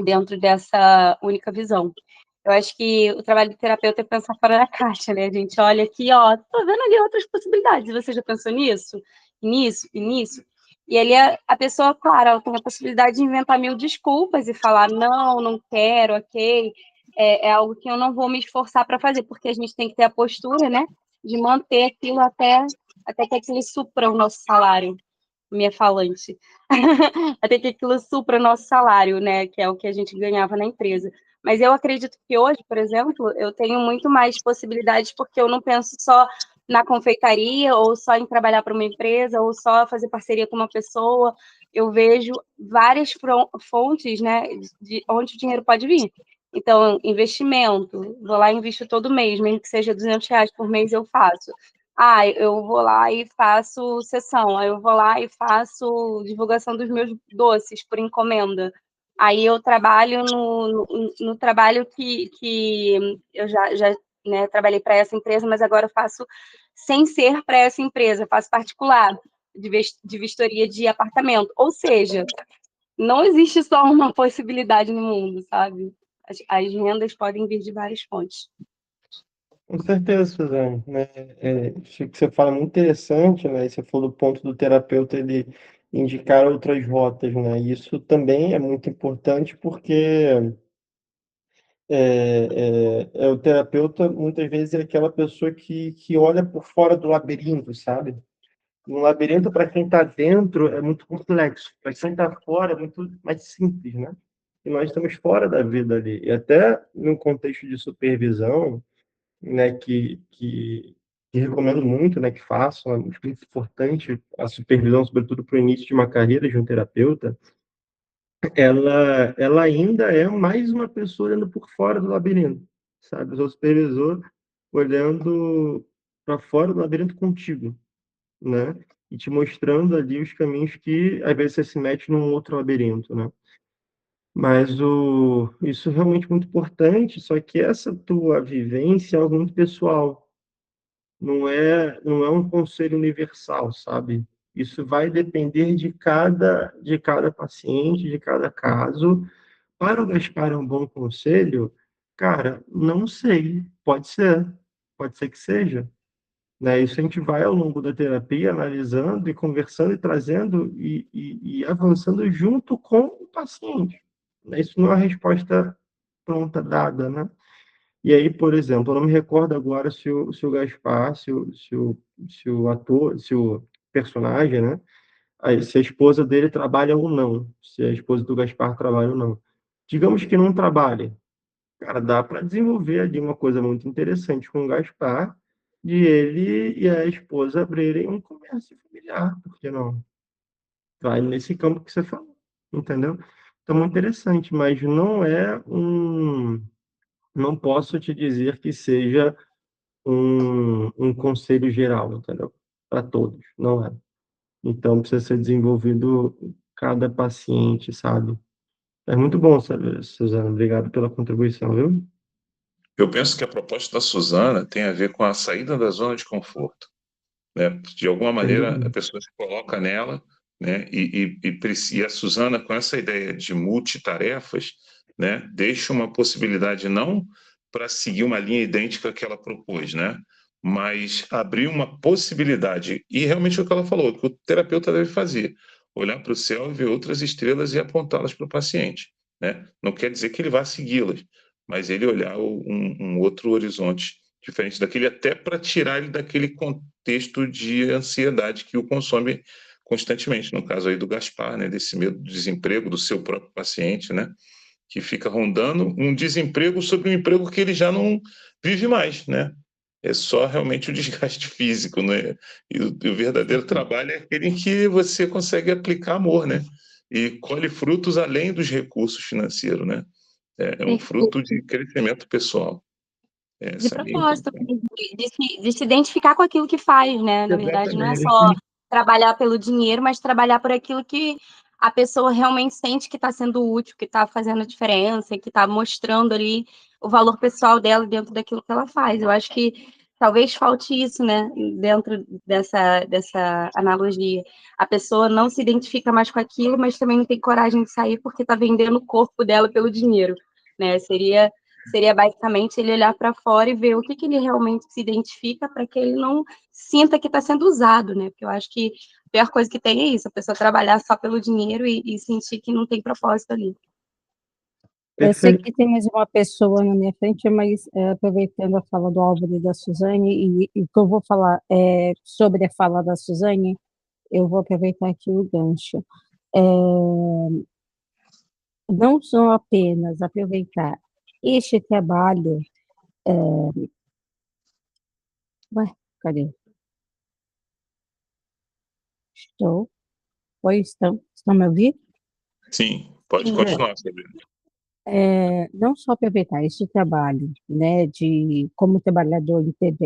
dentro dessa única visão. Eu acho que o trabalho do terapeuta é pensar fora da caixa, né? A gente olha aqui, ó, tô vendo ali outras possibilidades. Você já pensou nisso? E nisso? E nisso? E ali a pessoa, claro, ela tem a possibilidade de inventar mil desculpas e falar, não, não quero, ok. É algo que eu não vou me esforçar para fazer, porque a gente tem que ter a postura, né? De manter aquilo até que aquilo supra o nosso salário. Minha falante. Até que aquilo supra o nosso salário, né? Que é o que a gente ganhava na empresa. Mas eu acredito que hoje, por exemplo, eu tenho muito mais possibilidades porque eu não penso só na confeitaria ou só em trabalhar para uma empresa ou só fazer parceria com uma pessoa. Eu vejo várias fontes, né, de onde o dinheiro pode vir. Então, investimento, vou lá e invisto todo mês, mesmo que seja R$ 200 por mês, eu faço. Eu vou lá e faço sessão, aí eu vou lá e faço divulgação dos meus doces por encomenda. Aí eu trabalho no trabalho que eu já né, trabalhei para essa empresa, mas agora eu faço sem ser para essa empresa, eu faço particular, de vistoria de apartamento. Ou seja, não existe só uma possibilidade no mundo, sabe? As rendas podem vir de várias fontes. Com certeza, Suzane, né? Isso que você fala é muito interessante, né? E você falou do ponto do terapeuta ele indicar outras rotas, né? E isso também é muito importante porque o terapeuta muitas vezes é aquela pessoa que olha por fora do labirinto, sabe? Um labirinto para quem está dentro é muito complexo, para quem está fora é muito mais simples, né? E nós estamos fora da vida ali. E até no contexto de supervisão, né, que recomendo muito, né, que façam, é muito importante a supervisão, sobretudo para o início de uma carreira de um terapeuta, ela ainda é mais uma pessoa olhando por fora do labirinto, sabe? O seu supervisor olhando para fora do labirinto contigo, né? E te mostrando ali os caminhos que às vezes você se mete num outro labirinto, né? Mas isso é realmente muito importante, só que essa tua vivência é algo muito pessoal, não é um conselho universal, sabe? Isso vai depender de cada paciente, de cada caso. Para o Gaspar é um bom conselho? Cara, não sei. Pode ser que seja. Né? Isso a gente vai ao longo da terapia analisando e conversando e trazendo e avançando junto com o paciente. Né? Isso não é uma resposta pronta, dada, né? E aí, por exemplo, eu não me recordo agora se o Gaspar, se o ator, se o personagem, né? Aí, se a esposa dele trabalha ou não, se a esposa do Gaspar trabalha ou não. Digamos que não trabalhe. Cara, dá para desenvolver ali uma coisa muito interessante com o Gaspar, de ele e a esposa abrirem um comércio familiar, por que não? Vai nesse campo que você falou, entendeu? Então, muito interessante, mas não posso te dizer que seja um conselho geral, entendeu? Para todos, não é. Então, precisa ser desenvolvido cada paciente, sabe? É muito bom saber, Suzana. Obrigado pela contribuição, viu? Eu penso que a proposta da Suzana tem a ver com a saída da zona de conforto, né? De alguma Sem maneira, a dúvida. pessoa se coloca nela, né? E a Suzana, com essa ideia de multitarefas, né? Deixa uma possibilidade não para seguir uma linha idêntica que ela propôs, né? Mas abrir uma possibilidade, e realmente é o que ela falou, que o terapeuta deve fazer, olhar para o céu e ver outras estrelas e apontá-las para o paciente, né? Não quer dizer que ele vá segui-las, mas ele olhar um outro horizonte diferente daquele, até para tirar ele daquele contexto de ansiedade que o consome constantemente. No caso aí do Gaspar, né, desse medo do desemprego do seu próprio paciente, né, que fica rondando um desemprego sobre um emprego que ele já não vive mais, né? É só realmente o desgaste físico, né? E o verdadeiro trabalho é aquele em que você consegue aplicar amor, né? E colhe frutos além dos recursos financeiros, né? É um fruto de crescimento pessoal. De Essa é a minha propósito, intenção. de se identificar com aquilo que faz, né? Na verdade, não é só Exatamente. trabalhar pelo dinheiro, mas trabalhar por aquilo que a pessoa realmente sente que está sendo útil, que está fazendo a diferença, que está mostrando ali o valor pessoal dela dentro daquilo que ela faz. Eu acho que talvez falte isso, né, dentro dessa analogia. A pessoa não se identifica mais com aquilo, mas também não tem coragem de sair porque está vendendo o corpo dela pelo dinheiro, né? Seria basicamente ele olhar para fora e ver o que ele realmente se identifica para que ele não sinta que está sendo usado, né? Porque eu acho que a pior coisa que tem é isso, a pessoa trabalhar só pelo dinheiro e sentir que não tem propósito ali. Eu sei Perfeito. que tem mais uma pessoa na minha frente, mas aproveitando a fala do Álvaro e da Suzane, e o que eu vou falar sobre a fala da Suzane, eu vou aproveitar aqui o gancho. É, não só apenas aproveitar este trabalho. Ué, cadê? Estou. Oi, estão me ouvindo? Sim, pode Sim. continuar, Sabrina. Não só aproveitar esse trabalho, né, de como trabalhador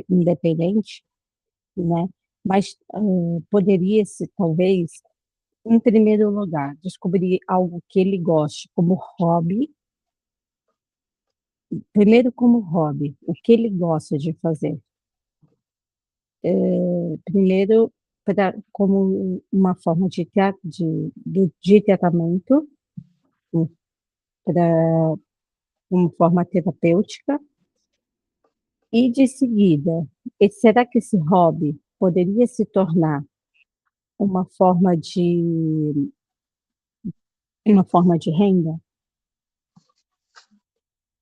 independente, né, mas poderia se talvez, em primeiro lugar, descobrir algo que ele goste como hobby, primeiro como hobby, o que ele gosta de fazer. Primeiro, como uma forma de tratamento, para uma forma terapêutica, e de seguida, será que esse hobby poderia se tornar uma forma de uma forma de renda?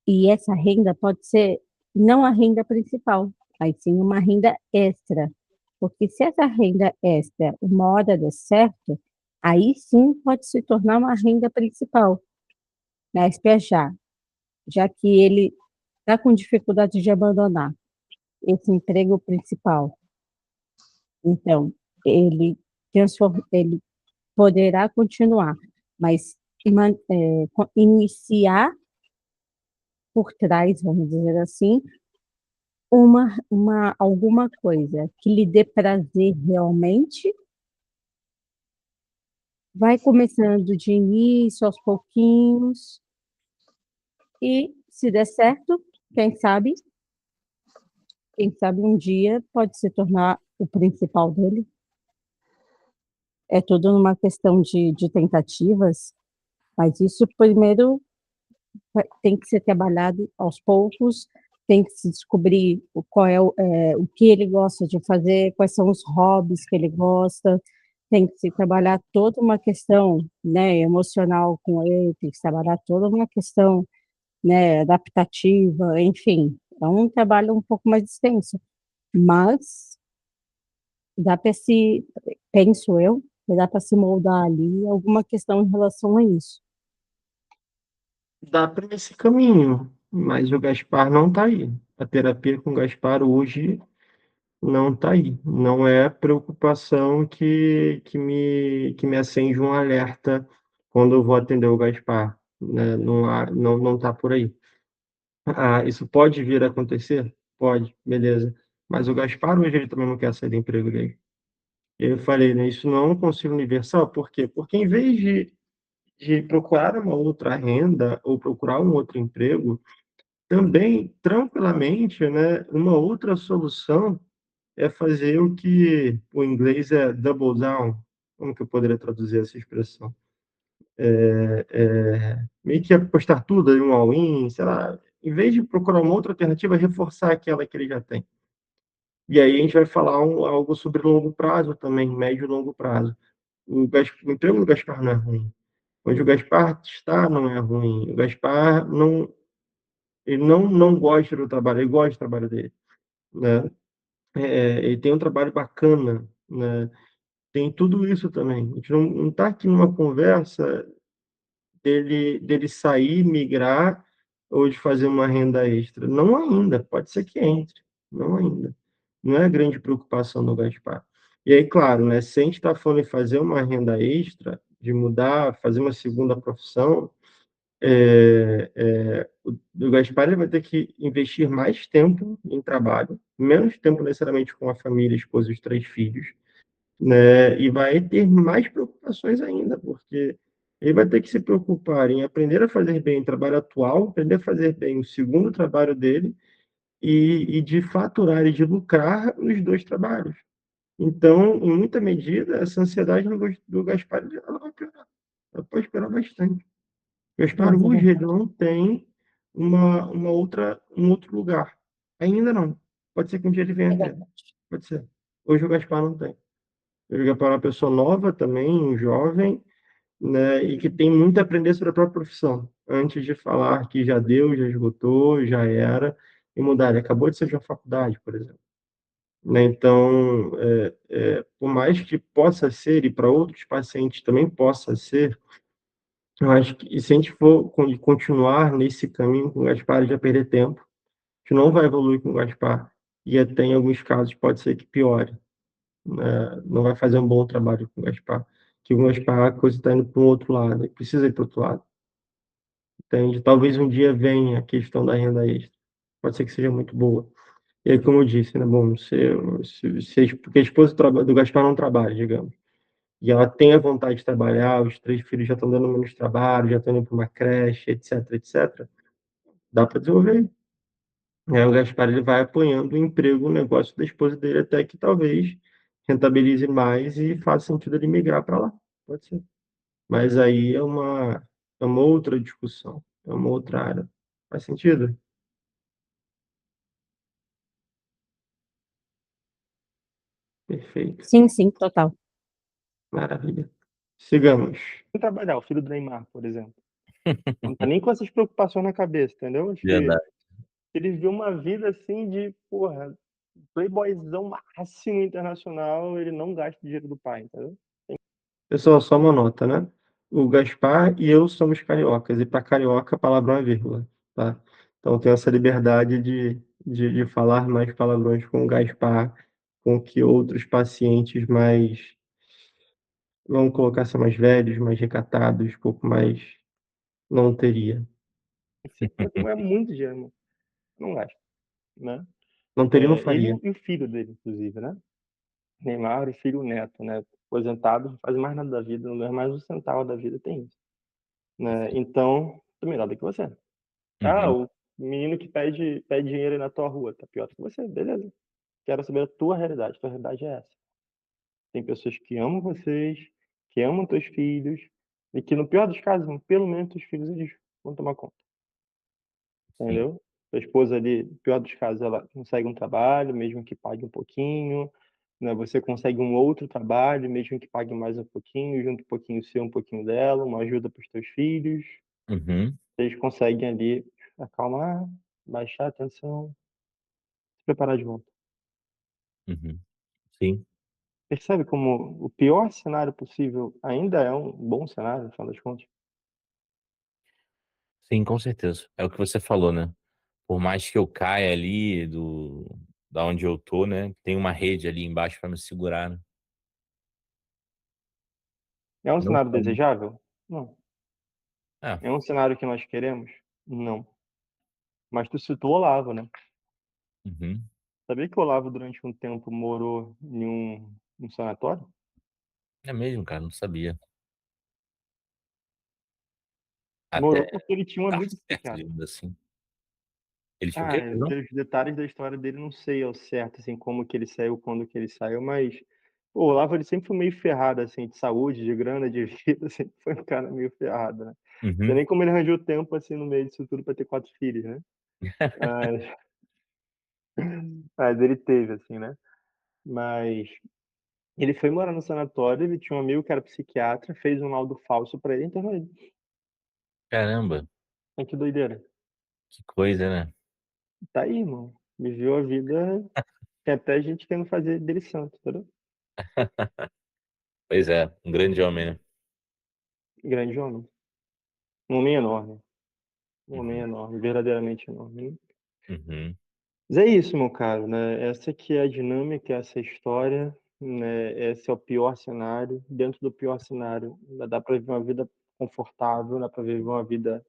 E essa renda pode ser não a renda principal, mas sim uma renda extra. Porque se essa renda extra uma hora der certo, aí sim pode se tornar uma renda principal, mas para já que ele está com dificuldade de abandonar esse emprego principal. Então, ele poderá continuar, mas iniciar por trás, vamos dizer assim, alguma coisa que lhe dê prazer realmente, vai começando de início, aos pouquinhos, e se der certo, quem sabe, um dia pode se tornar o principal dele. É tudo uma questão de tentativas, mas isso primeiro tem que ser trabalhado aos poucos, tem que se descobrir qual o que ele gosta de fazer, quais são os hobbies que ele gosta, tem que se trabalhar toda uma questão, né, emocional com ele, tem que se trabalhar toda uma questão, né, adaptativa, enfim, é um trabalho um pouco mais extenso, mas dá para se, penso eu, dá para se moldar ali alguma questão em relação a isso. Dá para esse caminho, mas o Gaspar não está aí. A terapia com o Gaspar hoje não está aí. Não é preocupação que me acende um alerta quando eu vou atender o Gaspar, né? Não está por aí. Ah, isso pode vir a acontecer? Pode, beleza. Mas o Gaspar hoje ele também não quer sair do emprego dele. Eu falei, né? Isso não é um conselho universal, por quê? Porque em vez de procurar uma outra renda ou procurar um outro emprego, também, tranquilamente, né, uma outra solução é fazer o que o inglês é double down. Como que eu poderia traduzir essa expressão? Meio que apostar tudo em um all-in, sei lá, em vez de procurar uma outra alternativa, reforçar aquela que ele já tem. E aí a gente vai falar algo sobre longo prazo também, médio e longo prazo. O emprego do Gaspar não é ruim. Onde o Gaspar está não é ruim. O Gaspar ele não gosta do trabalho, ele gosta do trabalho dele, né? Ele tem um trabalho bacana, né? Tem tudo isso também. A gente não está aqui numa conversa dele sair, migrar ou de fazer uma renda extra. Não ainda, pode ser que entre, não ainda. Não é a grande preocupação do Gaspar. E aí, claro, né, se a gente está falando em fazer uma renda extra, de mudar, fazer uma segunda profissão, o Gaspar ele vai ter que investir mais tempo em trabalho, menos tempo necessariamente com a família, esposa e os 3 filhos, né? E vai ter mais preocupações ainda, porque ele vai ter que se preocupar em aprender a fazer bem o trabalho atual, aprender a fazer bem o segundo trabalho dele e de faturar e de lucrar nos dois trabalhos. Então, em muita medida, essa ansiedade do Gaspar ela vai piorar. Ela pode piorar bastante. O Gaspar Mas é hoje ele verdade. não tem um outro lugar. Ainda não. Pode ser que um dia ele É venha ter. verdade. Pode ser. Hoje o Gaspar não tem. O Gaspar é uma pessoa nova também, um jovem, né, e que tem muito a aprender sobre a própria profissão, antes de falar que já deu, já esgotou, já era, e mudar. Ele acabou de sair de uma faculdade, por exemplo. Né? Então, por mais que possa ser, e para outros pacientes também possa ser, eu acho que se a gente for continuar nesse caminho com o Gaspar, a gente vai perder tempo, a gente não vai evoluir com o Gaspar, e até em alguns casos pode ser que piore, né? Não vai fazer um bom trabalho com o Gaspar, que o Gaspar a coisa está indo para um outro lado, e precisa ir para o outro lado, entende? Talvez um dia venha a questão da renda extra, pode ser que seja muito boa. E aí, como eu disse, né, bom, porque a esposa do Gaspar não trabalha, digamos, e ela tem a vontade de trabalhar, os três filhos já estão dando menos trabalho, já estão indo para uma creche, etc, etc, dá para desenvolver. Aí o Gaspar ele vai apoiando o emprego, o negócio da esposa dele até que talvez rentabilize mais e faça sentido ele migrar para lá. Pode ser. Mas aí é uma outra discussão, é uma outra área. Faz sentido? Perfeito. Sim, sim, total. Maravilha. Sigamos. Trabalhar, o filho do Neymar, por exemplo. Não tá nem com essas preocupações na cabeça, entendeu? Acho que Verdade. ele viu uma vida assim de, porra, playboyzão máximo internacional, ele não gasta o dinheiro do pai, entendeu? Pessoal, só uma nota, né? O Gaspar e eu somos cariocas, e para carioca, palavrão é vírgula, tá? Então, eu tenho essa liberdade de falar mais palavrões com o Gaspar, com que outros pacientes mais, vamos colocar assim, mais velhos, mais recatados, um pouco mais, não teria. Você pode ganhar muito dinheiro, mano. Não gasta, né? Não teria, não Ele faria. e o filho dele, inclusive, né? Neymar, o filho e o neto, né? Aposentado, não faz mais nada da vida, não ganha mais um centavo da vida, tem isso. Né? Então, tô melhor do que você. Ah, Uhum. o menino que pede dinheiro aí na tua rua, tá pior do que você, beleza. Quero saber a tua realidade é essa. Tem pessoas que amam vocês, que amam teus filhos, e que no pior dos casos, pelo menos teus filhos eles vão tomar conta, Sim. entendeu? Tua esposa ali, no pior dos casos, ela consegue um trabalho, mesmo que pague um pouquinho, né? Você consegue um outro trabalho, mesmo que pague mais um pouquinho, junto um pouquinho seu, um pouquinho dela, uma ajuda para os teus filhos. Uhum. Eles conseguem ali acalmar, baixar a tensão, se preparar de volta. Uhum. Sim. Percebe como o pior cenário possível ainda é um bom cenário, no final das contas? Sim, com certeza. É o que você falou, né? Por mais que eu caia ali da onde eu tô, né, tem uma rede ali embaixo para me segurar, né. É um Não cenário só desejável? Não. é. É um cenário que nós queremos? Não. Mas tu citou o Olavo, né? Uhum. Sabia que o Olavo, durante um tempo, morou em um sanatório? É mesmo, cara, não sabia. Morou Até porque ele tinha um tá amigo certo, psiquiatra. digamos assim. Ele tinha o Ah, quê, perdão? os detalhes da história dele não sei ao certo, assim, como que ele saiu, quando que ele saiu, mas pô, o Olavo ele sempre foi meio ferrado, assim, de saúde, de grana, de vida, sempre foi um cara meio ferrado, né. Não sei Uhum. nem como ele arranjou tempo, assim, no meio disso tudo pra ter 4 filhos, né. Mas mas ele teve, assim, né. Mas ele foi morar no sanatório, ele tinha um amigo que era psiquiatra, fez um laudo falso pra ele e internou ele. Caramba, Olha que doideira. que coisa, né. Tá aí, irmão, viveu a vida, tem até gente querendo fazer dele santo, entendeu. Pois é, um grande homem, né. Grande homem. Um homem enorme. Um homem Uhum. enorme, verdadeiramente enorme. Uhum. Mas é isso, meu caro, né? Essa que é a dinâmica, essa é a história, né? Esse é o pior cenário. Dentro do pior cenário, dá para viver uma vida confortável, dá para viver uma vida,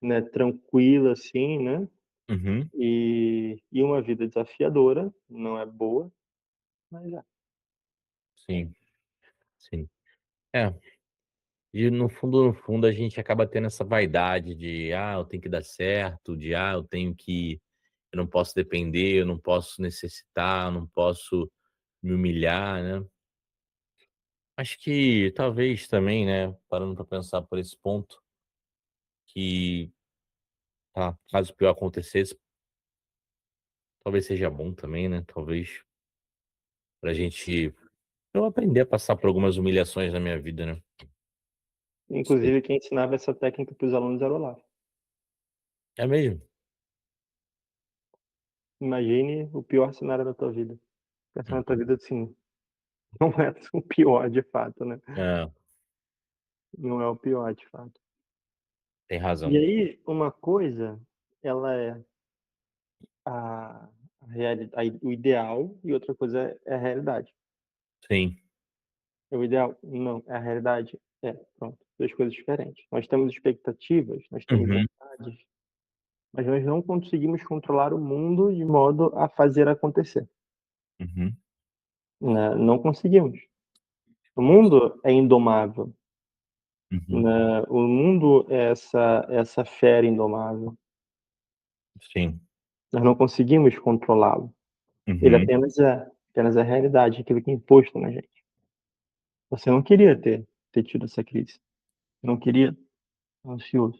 né, tranquila, assim, né? Uhum. E uma vida desafiadora, não é boa, mas é. Sim. sim. É, e no fundo, a gente acaba tendo essa vaidade de: "Ah, eu tenho que dar certo", de: "Ah, eu não posso depender, eu não posso necessitar, eu não posso me humilhar", né. Acho que talvez também, né, parando para pensar por esse ponto, que, tá, caso o pior acontecesse, talvez seja bom também, né, talvez pra gente eu aprender a passar por algumas humilhações na minha vida, né. Sei. Inclusive, quem ensinava essa técnica para os alunos era o Olavo. É mesmo? Imagine o pior cenário da tua vida. O cenário da tua vida, assim, não é o pior de fato, né? É, Não é o pior de fato. tem E razão. aí, uma coisa, ela é o ideal e outra coisa é a realidade. Sim. É o ideal? Não. É a realidade? É. Pronto. 2 coisas diferentes. Nós temos expectativas, nós temos Uhum, vontades, mas nós não conseguimos controlar o mundo de modo a fazer acontecer, uhum, né, não conseguimos. O mundo é indomável, uhum. né, o mundo é essa fera indomável. Sim. Nós não conseguimos controlá-lo. Ele Uhum, apenas é a realidade, aquilo que é imposto na gente. Você não queria ter tido essa crise, não queria, ansioso.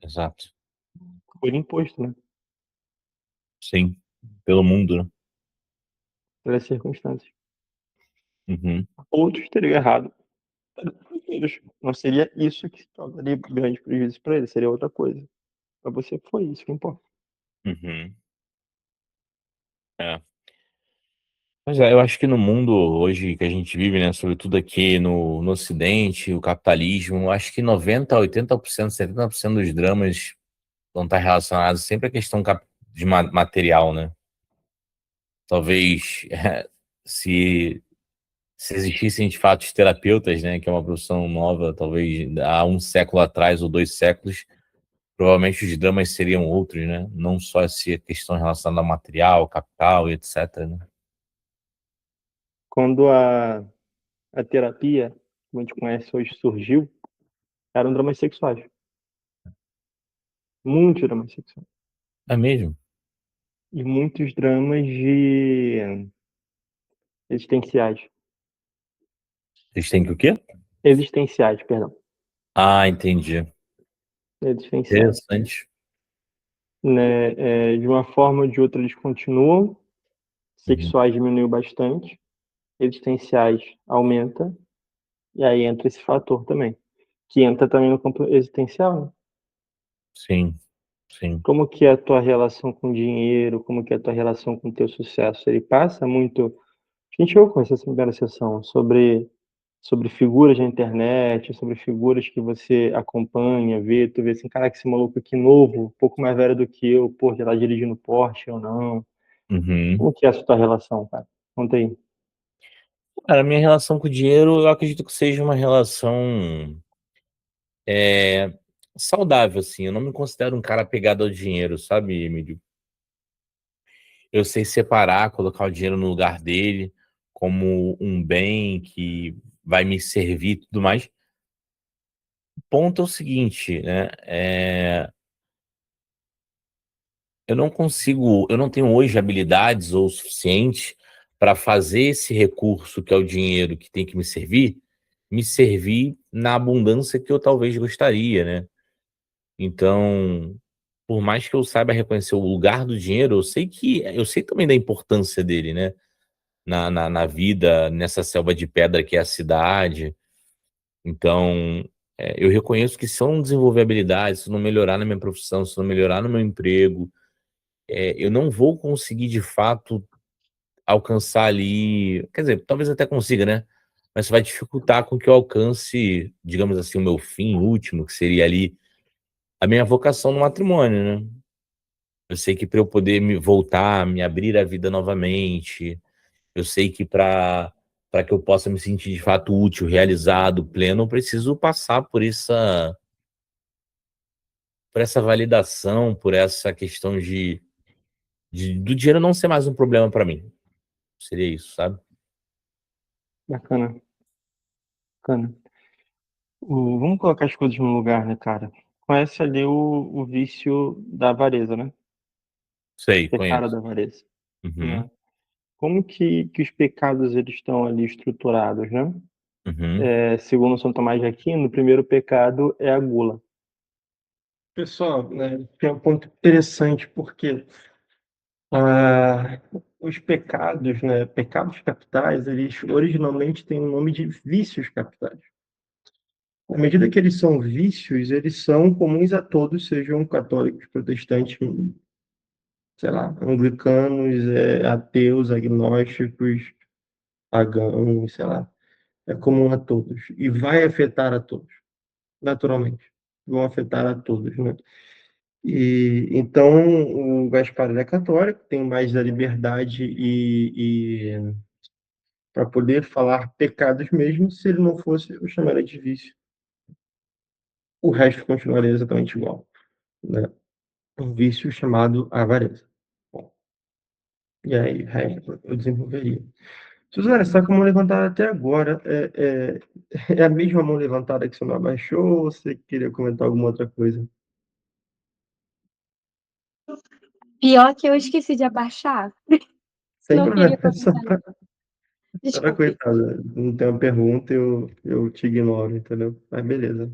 exato. Foi imposto, né, Sim, pelo mundo, né. pelas circunstâncias. Uhum, Outros teriam errado, eles não seria isso que causaria grande prejuízo para eles, seria outra coisa. Para você foi isso que importa. uhum. É. Pois é, eu acho que no mundo hoje que a gente vive, né, sobretudo aqui no ocidente, o capitalismo, eu acho que 90 a 80%, 70% dos dramas vão estar relacionados sempre à questão de material, né. Talvez, se se existissem de fato os terapeutas, né, que é uma profissão nova, talvez há um século atrás ou 2 séculos, provavelmente os dramas seriam outros, né, não só essa questão relacionada ao material, capital e etcétera, né. Quando a terapia, como a gente conhece hoje, surgiu, eram dramas sexuais, muitos dramas sexuais. É mesmo? E muitos dramas de existenciais. Eles têm que o quê? Existenciais, perdão. Ah, entendi. Existenciais. Interessante. Né, de uma forma ou de outra eles continuam, Uhum. sexuais diminuiu bastante, existenciais aumenta, e aí entra esse fator também, que entra também no campo existencial, né? Sim, sim. Como que é a tua relação com o dinheiro, como que é a tua relação com o teu sucesso? Ele passa muito. A gente ouve essa primeira sessão sobre figuras na internet, sobre figuras que você acompanha, vê, tu vê assim, caraca, esse maluco aqui novo, um pouco mais velho do que eu, pô, já tá dirigindo Porsche ou não. Uhum. Como que é essa tua relação, cara? Conta aí. Cara, a minha relação com o dinheiro, eu acredito que seja uma relação, eh, saudável, assim. Eu não me considero um cara apegado ao dinheiro, sabe, Emílio? Eu sei separar, colocar o dinheiro no lugar dele, como um bem que vai me servir e tudo mais. O ponto é o seguinte, né, eu não tenho hoje habilidades ou o suficiente para fazer esse recurso que é o dinheiro que tem que me servir na abundância que eu talvez gostaria, né. Então, por mais que eu saiba reconhecer o lugar do dinheiro, eu sei também da importância dele, né, na vida, nessa selva de pedra que é a cidade. Então, eu reconheço que se eu não desenvolver habilidades, se eu não melhorar na minha profissão, se eu não melhorar no meu emprego, eu não vou conseguir de fato alcançar ali, quer dizer, talvez até consiga, né, mas vai dificultar com que eu alcance, digamos assim, o meu fim último, que seria ali a minha vocação no matrimônio, né. Eu sei que para eu poder me voltar, me abrir à vida novamente, eu sei que para que eu possa me sentir de fato útil, realizado, pleno, eu preciso passar por essa validação, por essa questão do dinheiro não ser mais um problema para mim. Seria isso, sabe? Bacana. Bacana. Vamos colocar as coisas no lugar, né, cara? Conhece ali o vício da avareza, né? Sei, Pecado conheço. da avareza, Uhum, né? Como que os pecados eles estão ali estruturados, né? uhum. Segundo São Tomás de Aquino, o primeiro pecado é a gula. Pessoal, né, tem um ponto interessante, porque ah, os pecados, né, pecados capitais, eles originalmente têm o nome de vícios capitais. À medida que eles são vícios, eles são comuns a todos, sejam católicos, protestantes, sei lá, anglicanos, ateus, agnósticos, pagãos, sei lá. É comum a todos. E vai afetar a todos, naturalmente. Vão afetar a todos, né? E então o Gaspar ele é católico, tem mais da liberdade e para poder falar pecados mesmo, se ele não fosse, eu chamaria de vício. O resto continuaria exatamente igual, né? Um vício chamado avareza. Bom, e aí, o resto eu desenvolveria. Suzana, você está com a mão levantada até agora. É a mesma mão levantada que você não abaixou ou você queria comentar alguma outra coisa? Pior que eu esqueci de abaixar. Sem Não queria problema, só comentar, não. para Desculpe. coitada. Não tem uma pergunta, eu te ignoro, entendeu? Mas beleza.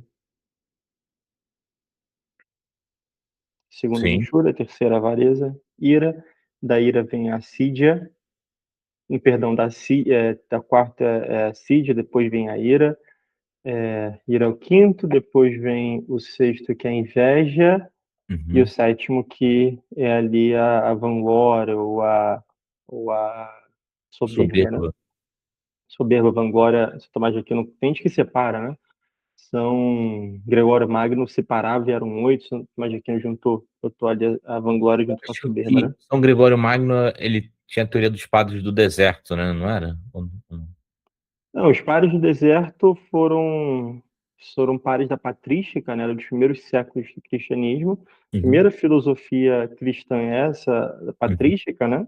Segunda, Sim. luxúria. Terceira, avareza. Ira. Da ira vem a assídia. Perdão, da quarta é a assídia, depois vem a ira. Ira é o quinto, depois vem o sexto, que é a inveja, e o Uhum. sétimo, que é ali a vanglória ou a soberba, né? Soberba. Soberba, vanglória, São Tomás de Aquino, tem gente que separa, né? Gregório Magno separava, vieram 8, São Tomás de Aquino botou ali a vanglória junto com a Acho soberba, que né? São Gregório Magno, ele tinha a teoria dos padres do deserto, né? Não era? Não, os pares do deserto foram pares da patrística, né, dos primeiros séculos do cristianismo. A Uhum, primeira filosofia cristã é essa, da uhum. patrística, né?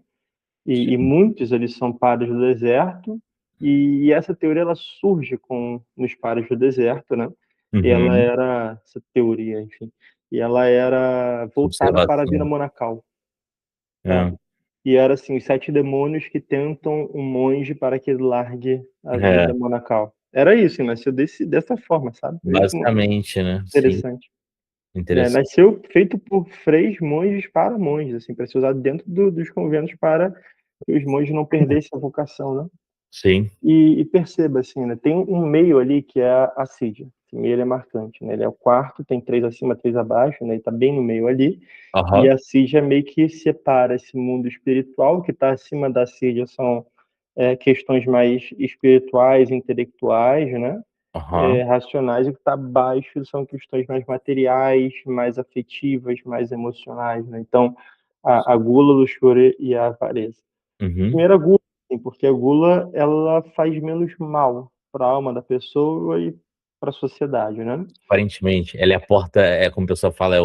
E Sim. muitos eles são pares do deserto. E essa teoria ela surge nos pares do deserto, né? E ela Uhum. era essa teoria, enfim. E ela era voltada para a vida Observação. monacal. É. É. E era assim, os 7 demônios que tentam um monge para que ele largue a É, vida monacal. Era isso, nasceu dessa forma, sabe? Veja como basicamente, né? Sim, interessante. Né? interessante. Nasceu feito por freis monges para monges, assim, para ser usado dentro dos conventos para que os monges não perdessem a vocação, né? Sim. E perceba, assim, né? Tem um meio ali que é a assídia. Esse meio ele é marcante, né? Ele é o quarto, tem 3 acima, 3 abaixo, né? Ele está bem no meio ali. E Aham, a assídia meio que separa esse mundo espiritual, o que está acima da assídia são questões mais espirituais, intelectuais, né? aham. Racionais, e o que está abaixo são questões mais materiais, mais afetivas, mais emocionais, né? Então, a gula, a luxúria e a avareza. Uhum. Primeiro, a gula, assim, porque a gula ela faz menos mal para a alma da pessoa e para a sociedade, né? Aparentemente, ela é a porta, como o pessoal fala,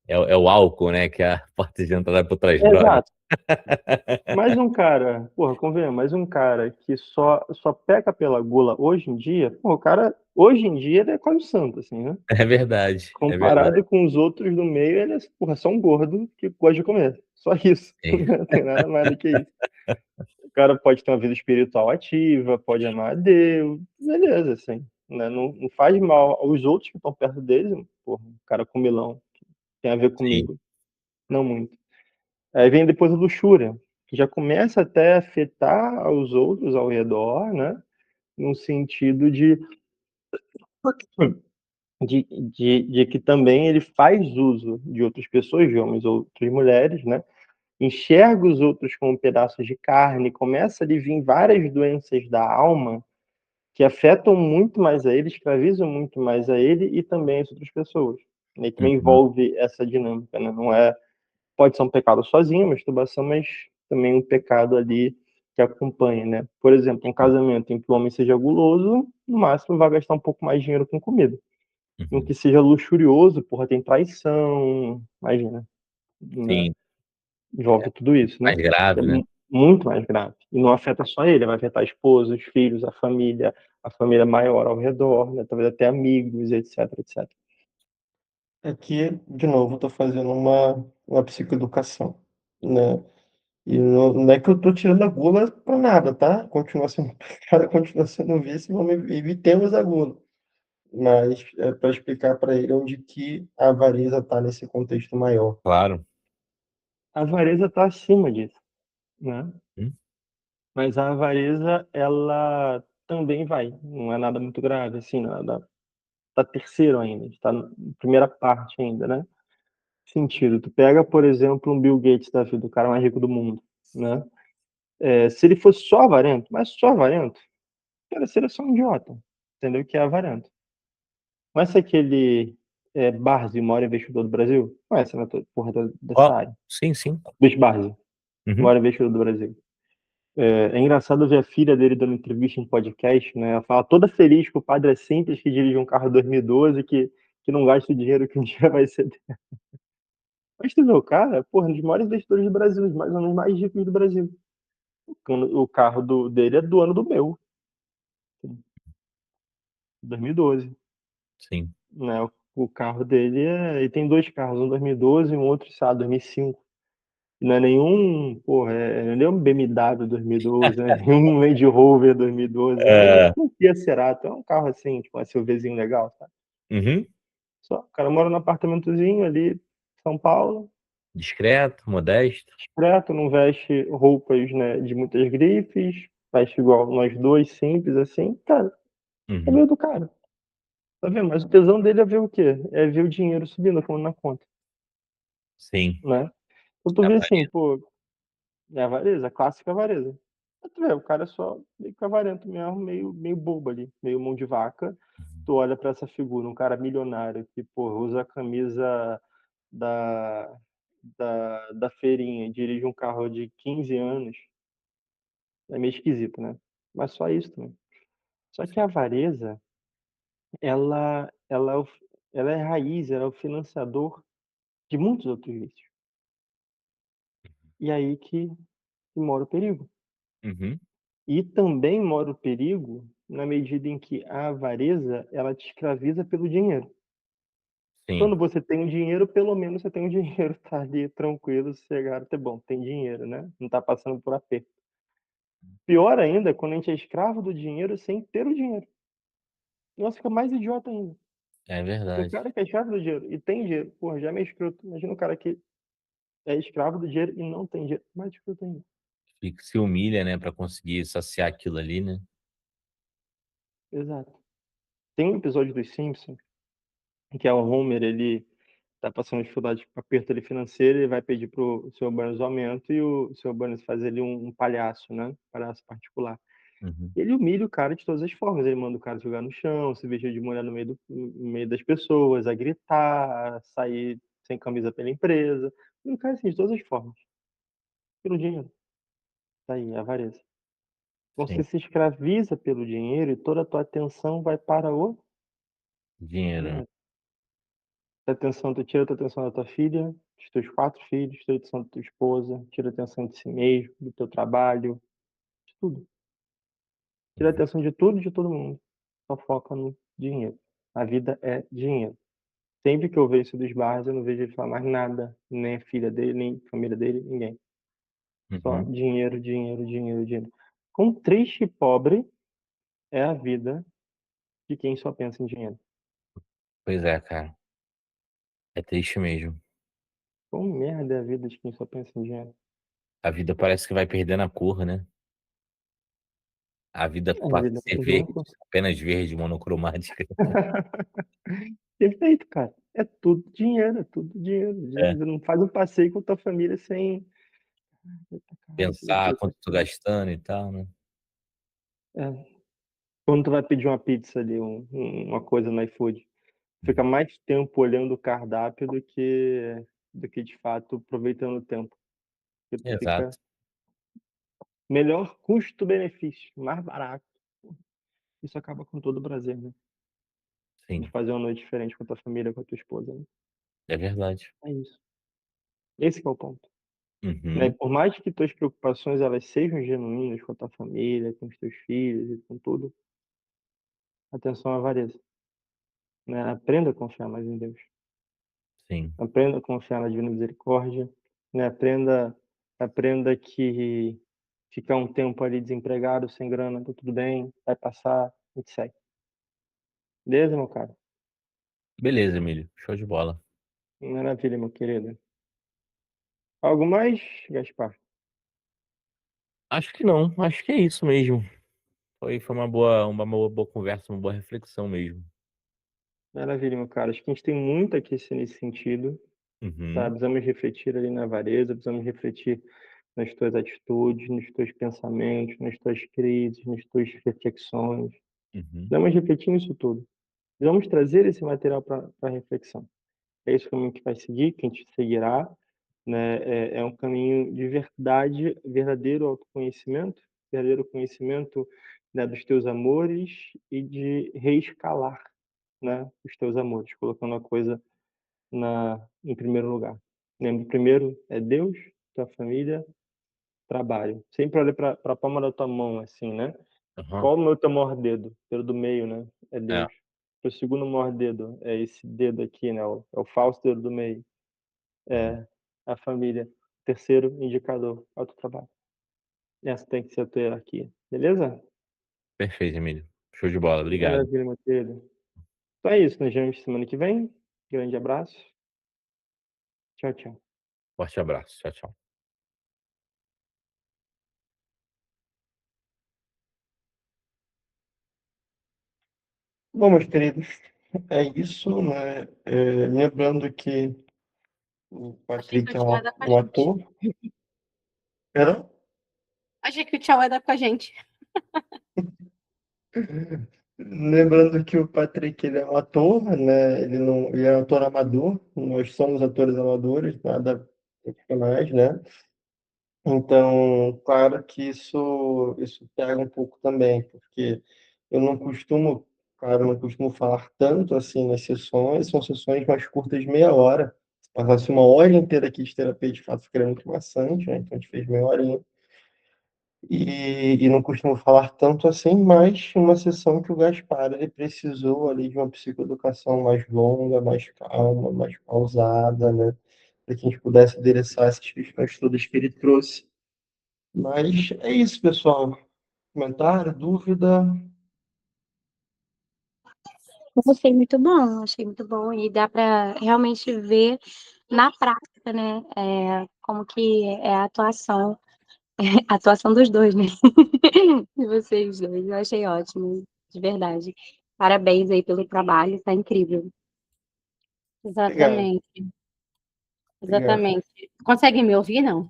é o álcool, né? Que é a porta de entrada para outras drogas. Exato. Mais um cara, porra, convenha, mais um cara que só peca pela gula hoje em dia, pô, o cara, hoje em dia, ele é quase santo, assim, né? É verdade, é verdade. Comparado com os outros do meio, ele é, porra, só um gordo que gosta de comer. Só isso. Sim. Não tem nada mais do que isso. O cara pode ter uma vida espiritual ativa, pode amar a Deus, beleza, assim. Né? Não faz mal aos outros que estão perto dele, porra, um cara comilão, que tem a ver Sim. comigo. Não muito. Aí vem depois a luxúria, que já começa até a afetar aos outros ao redor, né? No sentido de que também ele faz uso de outras pessoas, de homens ou outras mulheres, né? Enxerga os outros como pedaços de carne, começa a lhe vir várias doenças da alma que afetam muito mais a ele, escravizam muito mais a ele e também as outras pessoas. E também Uhum. envolve essa dinâmica, né? Não é, pode ser um pecado sozinho, masturbação, mas também um pecado ali que acompanha, né? Por exemplo, um casamento em que o homem seja guloso, no máximo vai gastar um pouco mais de dinheiro com comida. Um Uhum. que seja luxurioso, porra, tem traição, imagina, né? Sim, Envolve tudo isso, né? mais grave, né? muito mais grave. E não afeta só ele, vai afetar a esposa, os filhos, a família maior ao redor, né? Talvez até amigos, etc, etc. Aqui, de novo, eu tô fazendo uma psicoeducação, né? E não é que eu tô tirando a gula para nada, tá? Continua sendo pecado, continua sendo vício, evitemos a gula. Mas é para explicar para ele onde que a avareza está nesse contexto maior. Claro. A avareza está acima disso, né? Hum. Mas a avareza, ela também vai, não é nada muito grave, assim, nada. Tá terceiro ainda, está na primeira parte ainda, né? Sentido. Tu pega, por exemplo, um Bill Gates da vida, o cara mais rico do mundo, né? Se ele fosse só avarento, mas só avarento, cara, seria só um idiota, entendeu? Que é avarento. Conhece aquele Barzi, o maior investidor do Brasil? Conhece, né? Porra dessa Ó, área. sim, sim. Luiz Barzi, o Uhum. maior investidor do Brasil. É engraçado ver a filha dele dando entrevista em podcast, né? Ela fala toda feliz que o padre é simples, que dirige um carro 2012, que não gasta o dinheiro que um dia vai ser. Mas tu vê o cara, porra, um dos maiores investidores do Brasil, os mais ou menos mais ricos do Brasil. O carro dele é do ano do meu, 2012, Sim. né? O carro dele ele tem dois carros, um 2012 e um outro, sei lá, 2005. Não é nenhum, porra, não é nenhum BMW 2012, não é nenhum Land Rover 2012, é É. tipo um Kia Cerato, é um carro assim, tipo um SUVzinho legal, tá? Uhum. Só, o cara mora num apartamentozinho ali, em São Paulo, Discreto, modesto. discreto, não veste roupas, né, de muitas grifes, veste igual nós dois, simples assim, cara, é Uhum. meio do cara, tá vendo? Mas o tesão dele é ver o quê? É ver o dinheiro subindo, como na conta, Sim. né? Então tu É vê assim, maneiro. pô, é avareza, a clássica avareza. Mas tu vê, o cara é só meio que avarento mesmo, meio bobo ali, meio mão de vaca. Tu olha pra essa figura, um cara milionário que, pô, usa a camisa da, da feirinha, dirige um carro de 15 anos, é meio esquisito, né? Mas só isso também. Só que a avareza, ela, ela é raiz, ela é o financiador de muitos outros vícios. E aí que mora o perigo. Uhum. E também mora o perigo na medida em que a avareza, ela te escraviza pelo dinheiro. Sim. Quando você tem o dinheiro, pelo menos você tem o dinheiro, tá ali tranquilo, sossegado, tá bom, tem dinheiro, né? Não tá passando por aperto. Pior ainda é quando a gente é escravo do dinheiro sem ter o dinheiro. Nossa, fica mais idiota ainda. É O verdade. cara que é escravo do dinheiro e tem dinheiro, porra, já é meio escroto. Imagina o cara que é escravo do dinheiro e não tem dinheiro. Mais escroto ainda. Se humilha, né, pra conseguir saciar aquilo ali, né? Exato. Tem um episódio dos Simpsons em que é o Homer, ele tá passando dificuldade com aperto ali financeiro, ele vai pedir pro Sr. Burns o aumento e o Sr. Burns faz ali um palhaço, né? Palhaço particular. Uhum. Ele humilha o cara de todas as formas. Ele manda o cara jogar no chão, se vestir de mulher no meio das pessoas, a gritar, a sair sem camisa pela empresa. E o cara, assim, de todas as formas. Pelo dinheiro. Tá aí, a avareza. Você Sim. se escraviza pelo dinheiro e toda a tua atenção vai para o Dinheiro. dinheiro. A atenção, tu tira a tua atenção da tua filha, dos teus 4 filhos, tira a atenção da tua esposa, tira a atenção de si mesmo, do teu trabalho, de tudo. Tira a Uhum. atenção de tudo e de todo mundo. Só foca no dinheiro. A vida é dinheiro. Sempre que eu vejo isso dos Barros, eu não vejo ele falar mais nada, nem a filha dele, nem a família dele, ninguém. Só Uhum. dinheiro, dinheiro, dinheiro, dinheiro. Quão triste e pobre é a vida de quem só pensa em dinheiro. Pois é, cara. É triste mesmo. Quão merda é a vida de quem só pensa em dinheiro. A vida parece que vai perdendo a cor, né? A vida A passa vida a ser perdendo a verde, cor. apenas verde, monocromática. Perfeito, cara. É tudo dinheiro, é tudo dinheiro. É. Você não faz um passeio com a tua família sem. Eita, caralho, Pensar eita, quanto tô caralho. gastando e tal, né? É. Quando tu vai pedir uma pizza ali, uma coisa no iFood, fica mais tempo olhando o cardápio do que de fato aproveitando o tempo. Porque tu fica Exato. melhor custo-benefício, mais barato. Isso acaba com todo o prazer, né? De Sim, fazer uma noite diferente com a tua família, com a tua esposa, né? é verdade. É isso. Esse que é o ponto. né? Uhum. Por mais que tuas preocupações elas sejam genuínas com a tua família, com os teus filhos e com tudo, atenção à avareza, né? Aprenda a confiar mais em Deus. Sim. Aprenda a confiar na divina misericórdia, né? Aprenda que ficar um tempo ali desempregado, sem grana, tá tudo bem, vai passar, a gente segue. Beleza, meu cara? Beleza, Emílio. Show de bola. Maravilha, meu querido. Algo mais, Gaspar? Acho que não. Acho que é isso mesmo. Foi uma boa conversa, uma boa reflexão mesmo. Maravilha, meu cara. Acho que a gente tem muito aqui nesse sentido, tá? Uhum. Precisamos refletir ali na avareza, precisamos refletir nas tuas atitudes, nos teus pensamentos, nas tuas crises, nas tuas reflexões. Uhum. Precisamos refletir nisso tudo. Precisamos trazer esse material para reflexão. É esse o caminho que vai seguir, que a gente seguirá, né? É um caminho de verdade, verdadeiro autoconhecimento, verdadeiro conhecimento, né, dos teus amores e de reescalar, né, os teus amores, colocando a coisa em primeiro lugar. Lembra, primeiro é Deus, tua família, trabalho. Sempre olha para a palma da tua mão, assim, né? Aham. Qual o meu teu maior dedo? Dedo do meio, né? É É. Deus. O segundo maior dedo é esse dedo aqui, né? É o falso dedo do meio. Uhum. É a família. Terceiro indicador, é o teu trabalho. Essa tem que ser a tua hierarquia. Beleza? Perfeito, Emílio. Show de bola. Obrigado. Maravilha, meu querido. Então é isso. Nos vemos semana que vem. Grande abraço. Tchau, tchau. Forte abraço. Tchau, tchau. Bom, meus queridos, é isso, né? Lembrando que o Achei que Patrick o é tchau ia dar com a um gente. ator. Perdão? Achei que o tchau ia dar com a gente. Lembrando que o Patrick ele é um ator, né? Ele não, ele é um ator amador. Nós somos atores amadores, nada profissionais, né? Então, claro que isso pega um pouco também, porque eu não costumo, claro, não costumo falar tanto assim nas sessões, são sessões mais curtas de meia hora. Se passasse uma hora inteira aqui de terapia, de fato, ficaria muito maçante, né? Então a gente fez meia horinha. E não costumo falar tanto assim, mas uma sessão que o Gaspar ele precisou ali de uma psicoeducação mais longa, mais calma, mais pausada, né? Para que a gente pudesse endereçar essas questões todas que ele trouxe. Mas é isso, pessoal. Comentário, dúvida? Eu achei muito bom e dá para realmente ver na prática, né, como que é a atuação dos dois, né, de vocês dois. Eu achei ótimo, de verdade. Parabéns aí pelo trabalho, tá incrível. Obrigado, Exatamente, obrigado. exatamente. Consegue me ouvir, não?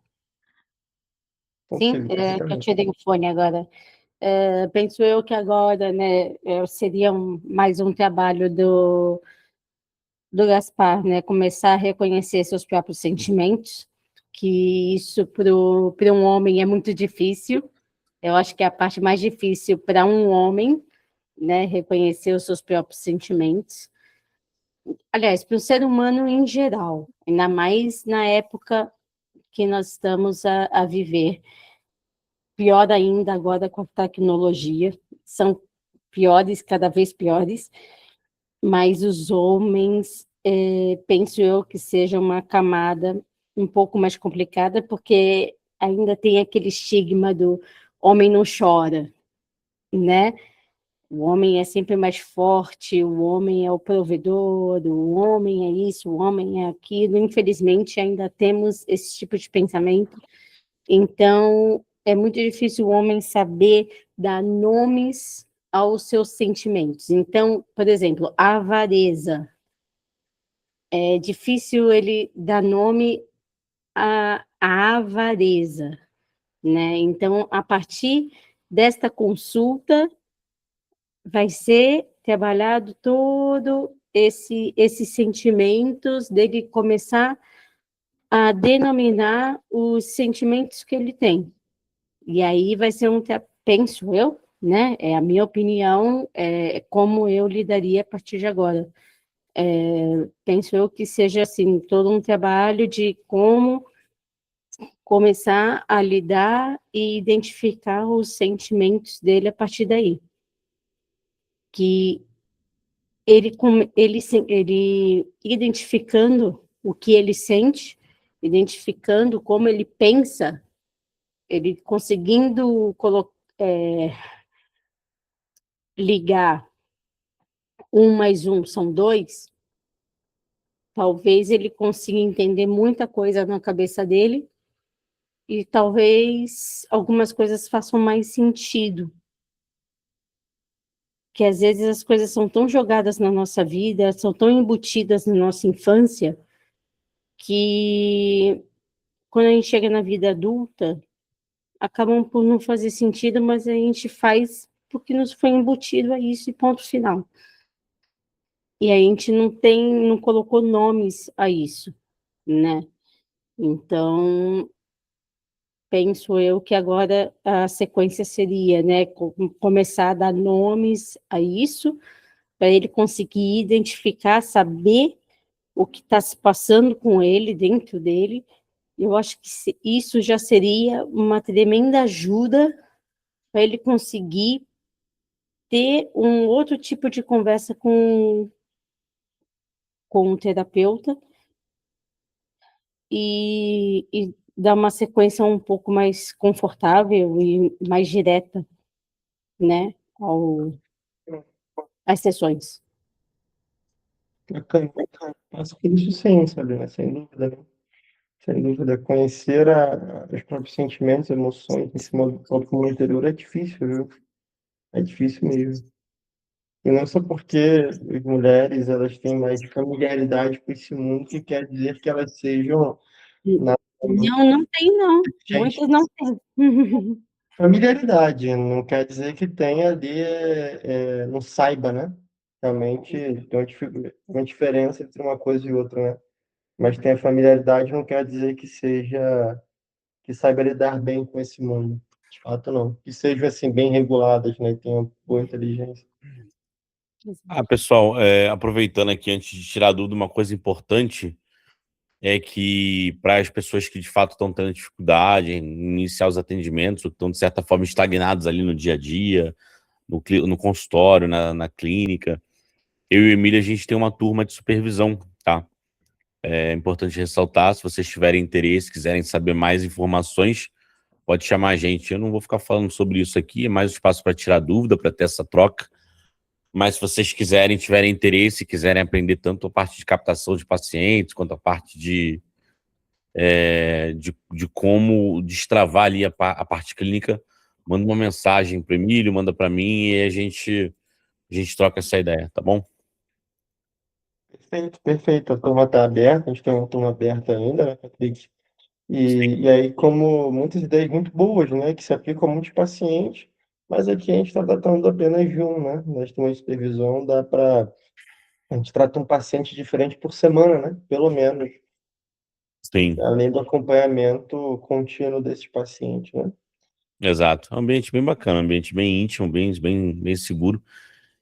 Sim, Consigo que eu perfeitamente. tirei o fone agora. Penso eu que agora, né, seria mais um trabalho do Gaspar, né, começar a reconhecer seus próprios sentimentos, que isso para um homem é muito difícil. Eu acho que é a parte mais difícil para um homem, né, reconhecer os seus próprios sentimentos. Aliás, para o ser humano em geral, ainda mais na época que nós estamos a viver. Pior ainda agora com a tecnologia, são piores, cada vez piores, mas os homens, penso eu que seja uma camada um pouco mais complicada, porque ainda tem aquele estigma do homem não chora, né? O homem é sempre mais forte, o homem é o provedor, o homem é isso, o homem é aquilo. Infelizmente, ainda temos esse tipo de pensamento. Então, é muito difícil o homem saber dar nomes aos seus sentimentos. Então, por exemplo, a avareza. É difícil ele dar nome à avareza, né? Então, a partir desta consulta, vai ser trabalhado todo esses sentimentos dele começar a denominar os sentimentos que ele tem. E aí vai ser penso eu, né? É a minha opinião, como eu lidaria a partir de agora. Penso eu que seja assim, todo um trabalho de começar a lidar e identificar os sentimentos dele a partir daí. Que ele identificando o que ele sente, identificando como ele pensa, ele conseguindo ligar 1 mais 1 são 2, talvez ele consiga entender muita coisa na cabeça dele e talvez algumas coisas façam mais sentido. Que às vezes as coisas são tão jogadas na nossa vida, são tão embutidas na nossa infância, que quando a gente chega na vida adulta, acabam por não fazer sentido, mas a gente faz porque nos foi embutido a isso e ponto final. E a gente não colocou nomes a isso, né? Então, penso eu que agora a sequência seria, né, começar a dar nomes a isso, para ele conseguir identificar, saber o que está se passando com ele, dentro dele. Eu acho que isso já seria uma tremenda ajuda para ele conseguir ter um outro tipo de conversa com o terapeuta e dar uma sequência um pouco mais confortável e mais direta, né, às sessões. Bacana. Acho que isso sim, sabe, né? Sem dúvida, né? Sem dúvida. Conhecer os próprios sentimentos, emoções em cima do próprio mundo interior é difícil, viu? É difícil mesmo. E não só porque as mulheres elas têm mais familiaridade com esse mundo, que quer dizer que elas sejam na Não tem não, gente. muitas não têm. Familiaridade, não quer dizer que tenha ali, não saiba, né? Realmente tem uma diferença entre uma coisa e outra, né? Mas tem a familiaridade não quer dizer que saiba lidar bem com esse mundo. De fato, não. Que sejam, assim, bem reguladas, né? E tenham boa inteligência. Pessoal, aproveitando aqui, antes de tirar a dúvida, uma coisa importante é que para as pessoas que de fato estão tendo dificuldade em iniciar os atendimentos, ou que estão de certa forma estagnados ali no dia a dia, no consultório, na clínica, eu e o Emília, a gente tem uma turma de supervisão, tá? É importante ressaltar, se vocês tiverem interesse, quiserem saber mais informações, pode chamar a gente. Eu não vou ficar falando sobre isso aqui, é mais um espaço para tirar dúvida, para ter essa troca. Mas se vocês tiverem interesse, quiserem aprender tanto a parte de captação de pacientes, quanto a parte de como destravar ali a parte clínica, manda uma mensagem para o Emílio, manda para mim e a gente troca essa ideia, tá bom? Perfeito, perfeito. A turma está aberta, a gente tem uma turma aberta ainda, né, Patrick? E aí, como muitas ideias muito boas, né, que se aplicam a muitos pacientes, mas aqui a gente está tratando apenas de um, né? Nós temos supervisão, a gente trata um paciente diferente por semana, né? Pelo menos, Sim, além do acompanhamento contínuo desse paciente, né? exato. É um ambiente bem bacana, um ambiente bem íntimo, bem seguro.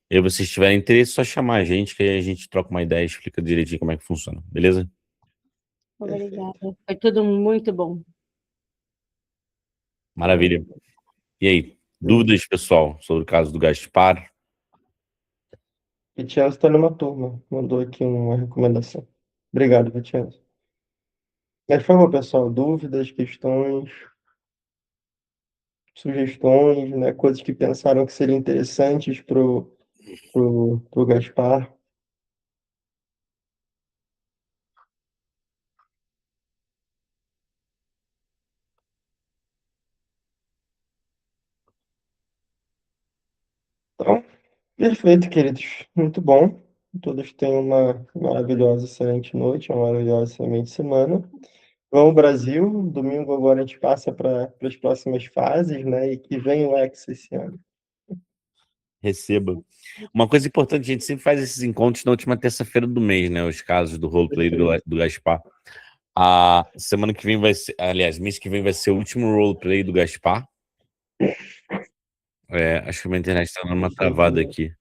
E aí, vocês tiverem interesse, é só chamar a gente, que aí a gente troca uma ideia e explica direitinho como é que funciona, beleza? Obrigada. Foi tudo muito bom. Maravilha. E aí, dúvidas, pessoal, sobre o caso do Gaspar? Vitienzo está numa turma, mandou aqui uma recomendação. Obrigado, Vitienzo. Mas, por favor, pessoal, dúvidas, questões, sugestões, né, coisas que pensaram que seriam interessantes pro Gaspar. Então, perfeito, queridos. Muito bom. Todos tenham uma maravilhosa, excelente noite, uma maravilhosa, excelente semana. Vamos ao Brasil. Domingo agora a gente passa para as próximas fases, né? E que vem o X esse ano. Receba. Uma coisa importante, a gente sempre faz esses encontros na última terça-feira do mês, né? Os casos do roleplay do Gaspar. A semana que vem vai ser, aliás, mês que vem vai ser o último roleplay do Gaspar. Acho que a minha internet tá dando uma travada aqui.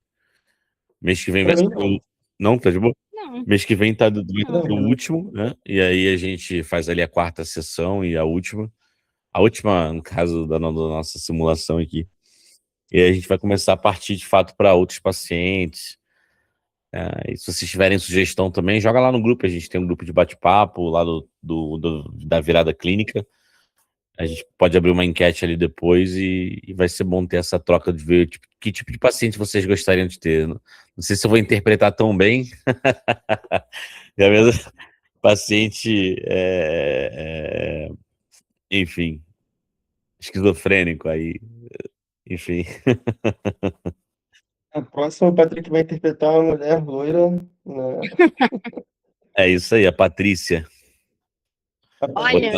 Mês que vem vai Para ser mim, não. Não, tá de boa? Mês que vem vai ter o Não, último, né? E aí a gente faz ali a quarta sessão e a última. A última, no caso da nossa simulação aqui. E aí a gente vai começar a partir, de fato, para outros pacientes. E se vocês tiverem sugestão também, joga lá no grupo. A gente tem um grupo de bate-papo lá da virada clínica. A gente pode abrir uma enquete ali depois e vai ser bom ter essa troca de ver que tipo de paciente vocês gostariam de ter. Não sei se eu vou interpretar tão bem. É mesmo paciente, enfim, esquizofrênico aí, enfim. a próxima, o Patrick vai interpretar uma mulher loira, né? É isso aí, a Patrícia. Olha,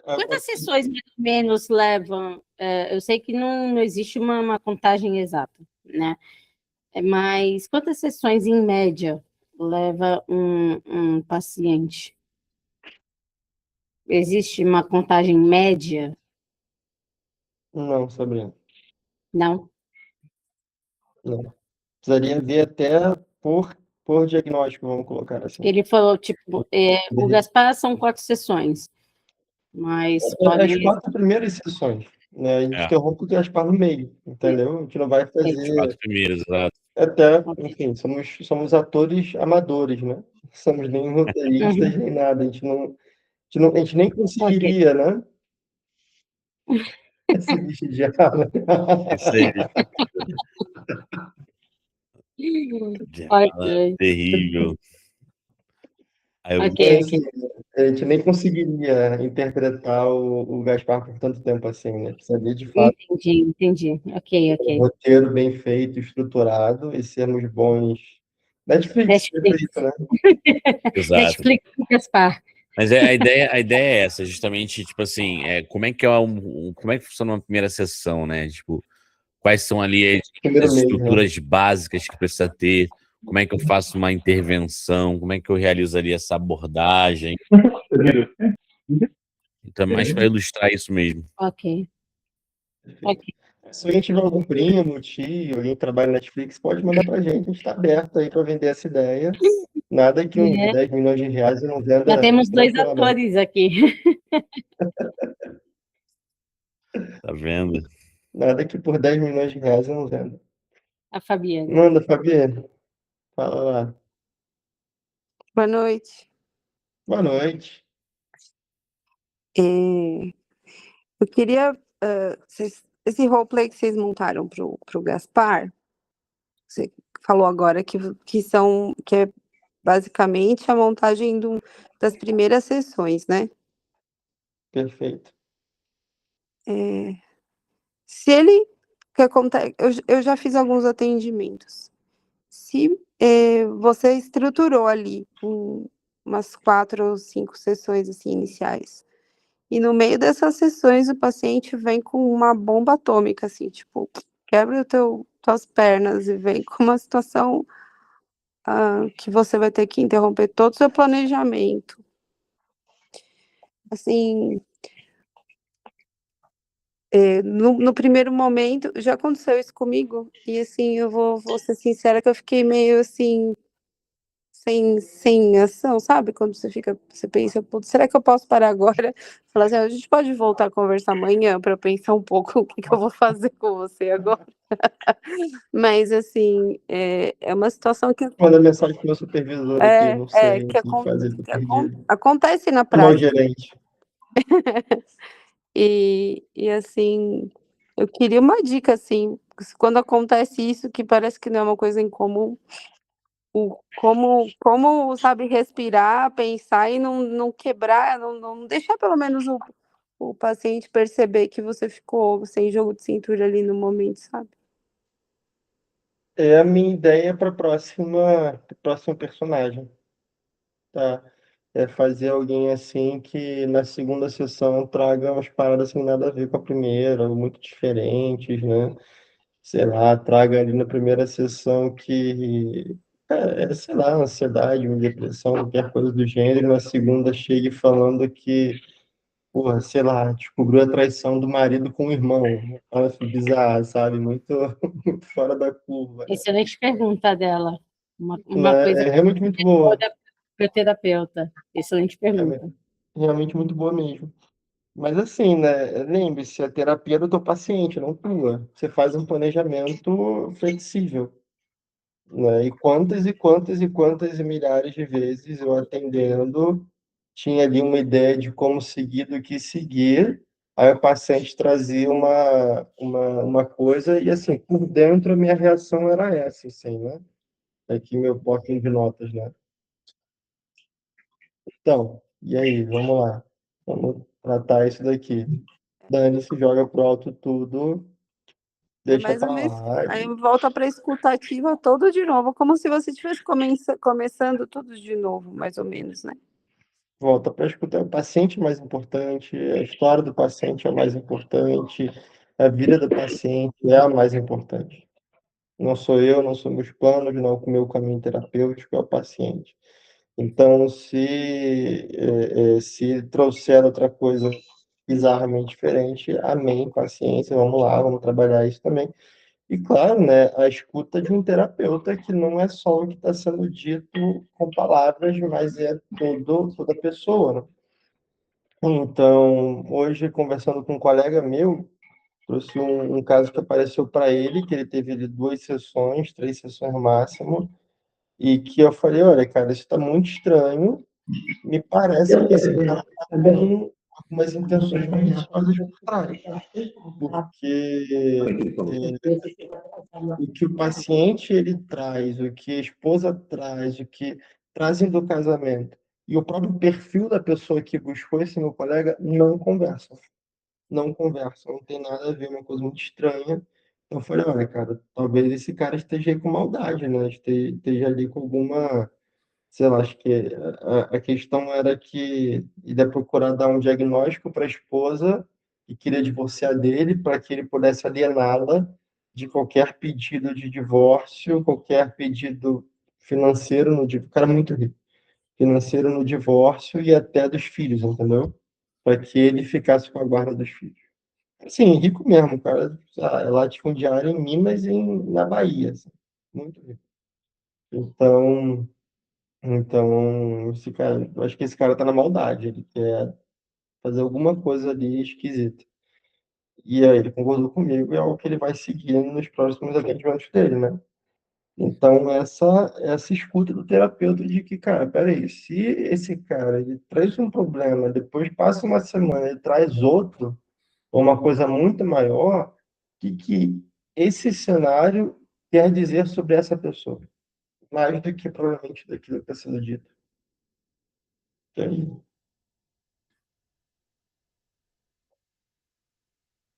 A- quantas sessões mais ou menos levam? Eu sei que não existe uma contagem exata, né? Mas quantas sessões em média leva um paciente? Existe uma contagem média? Não, Sabrina, Não. não. Precisaria ver até por diagnóstico, vamos colocar assim. Ele falou, tipo, o Gaspar são 4 sessões, mas As pode... 4 primeiras sessões, né? A gente interrompe o Gaspar no meio, entendeu? A gente não vai Os fazer 4 primeiros, exato. até, enfim, somos atores amadores, né? Não somos nem roteiristas, nem nada. A gente nem conseguiria, né? Esse bicho de diabo. Isso aí, Ok, terrível. Aí eu ok. Assim, a gente nem conseguiria interpretar o Gaspar por tanto tempo assim, né? Precisaria, de fato, Entendi. Ok. um roteiro bem feito, estruturado, e sermos bons. Netflix, Netflix. perfeito, né? Exato. Netflix e Gaspar. Mas a ideia é essa, justamente, tipo assim, como é que como é que funciona uma primeira sessão, né? Tipo, quais são ali Primeiro as mês, né? estruturas básicas que precisa ter, como é que eu faço uma intervenção, como é que eu realizo ali essa abordagem. Então, é mais para ilustrar isso mesmo. Ok. Se alguém tiver algum primo, tio, alguém que trabalha na Netflix, pode mandar pra gente. A gente está aberto aí para vender essa ideia. Nada que uns 10 milhões de reais eu não venda. Já temos 2 tranquilamente. atores aqui. Tá vendo? Nada que por 10 milhões de reais eu não venda. A Fabiana. Manda, Fabiana. Fala lá. Boa noite. Boa noite. Eu queria. Esse roleplay que vocês montaram pro Gaspar, você falou agora que é basicamente a montagem das primeiras sessões, né? Perfeito. Se ele. Que acontece, eu já fiz alguns atendimentos. Se você estruturou ali umas 4 ou 5 sessões assim, iniciais, e no meio dessas sessões o paciente vem com uma bomba atômica, assim, tipo, quebra tuas pernas e vem com uma situação que você vai ter que interromper todo o seu planejamento. Assim, no primeiro momento, já aconteceu isso comigo, e assim, eu vou ser sincera que eu fiquei meio assim, sem ação, sabe? Quando você pensa, putz, será que eu posso parar agora? Falar assim, a gente pode voltar a conversar amanhã para pensar um pouco o que eu vou fazer com você agora. Mas assim, é uma situação que Manda mensagem pro meu supervisor aqui, não sei o que fazer, tô perdido. acontece na Chamar o prática. gerente. E assim, eu queria uma dica, assim, quando acontece isso, que parece que não é uma coisa incomum, como, sabe, respirar, pensar e não quebrar, não deixar pelo menos o paciente perceber que você ficou sem jogo de cintura ali no momento, sabe? É a minha ideia para próximo personagem, tá? É fazer alguém assim que na segunda sessão traga umas paradas sem nada a ver com a primeira, ou muito diferentes, né? Sei lá, traga ali na primeira sessão que, sei lá, ansiedade, uma depressão, qualquer coisa do gênero, na segunda chegue falando que, porra, sei lá, descobriu a traição do marido com o irmão. Fala assim, bizarro, sabe? Muito, muito fora da curva. Excelente pergunta dela. Uma coisa É realmente muito boa boa. para o terapeuta. Excelente pergunta. Realmente muito boa mesmo. Mas assim, né? Lembre-se, a terapia é do teu paciente, não tua. Você faz um planejamento flexível, né? E quantas e milhares de vezes eu atendendo, tinha ali uma ideia de como seguir, do que seguir, aí o paciente trazia uma coisa, e assim, por dentro a minha reação era essa, assim, né? Aqui meu bloquinho de notas, né? Então, e aí, vamos lá. Vamos tratar isso daqui. Dani se joga pro alto tudo, É deixa mais ou pra menos. lá. Aí volta para a escutativa todo de novo, como se você estivesse começando tudo de novo, mais ou menos, né? Volta para escutar. O paciente é mais importante, a história do paciente é mais importante, a vida do paciente é a mais importante. Não sou eu, não sou meus planos, não o meu caminho terapêutico, é o paciente. Então, se trouxer outra coisa bizarramente diferente, amém, paciência, vamos lá, vamos trabalhar isso também. E claro, né, a escuta de um terapeuta que não é só o que está sendo dito com palavras, mas é toda a pessoa, né? Então, hoje, conversando com um colega meu, trouxe um caso que apareceu para ele, que ele teve ali 2 sessões, 3 sessões no máximo, e que eu falei, olha, cara, isso está muito estranho, me parece que esse cara está com algumas intenções maliciosas por trás, porque o que o paciente ele traz, o que a esposa traz, o que trazem do casamento, e o próprio perfil da pessoa que buscou esse meu colega não conversam. Não conversam, não tem nada a ver, uma coisa muito estranha. Então eu falei, olha, cara, talvez esse cara esteja aí com maldade, né? Esteja ali com alguma, sei lá, acho que a questão era que ele ia procurar dar um diagnóstico para a esposa e queria divorciar dele para que ele pudesse aliená-la de qualquer pedido de divórcio, qualquer pedido financeiro no divórcio. O cara é muito rico, financeiro no divórcio e até dos filhos, entendeu? Para que ele ficasse com a guarda dos filhos. Sim, rico mesmo, cara. É latifundiário em Minas e na Bahia, assim. Muito rico. Então, esse cara, eu acho que esse cara tá na maldade. Ele quer fazer alguma coisa ali esquisita. E aí ele concordou comigo e é algo que ele vai seguir nos próximos atendimentos dele, né? Então, essa escuta do terapeuta de que, cara, peraí, se esse cara ele traz um problema, depois passa uma semana, ele traz outro, ou uma coisa muito maior, que esse cenário quer dizer sobre essa pessoa, mais do que provavelmente daquilo que está sendo dito. Entende?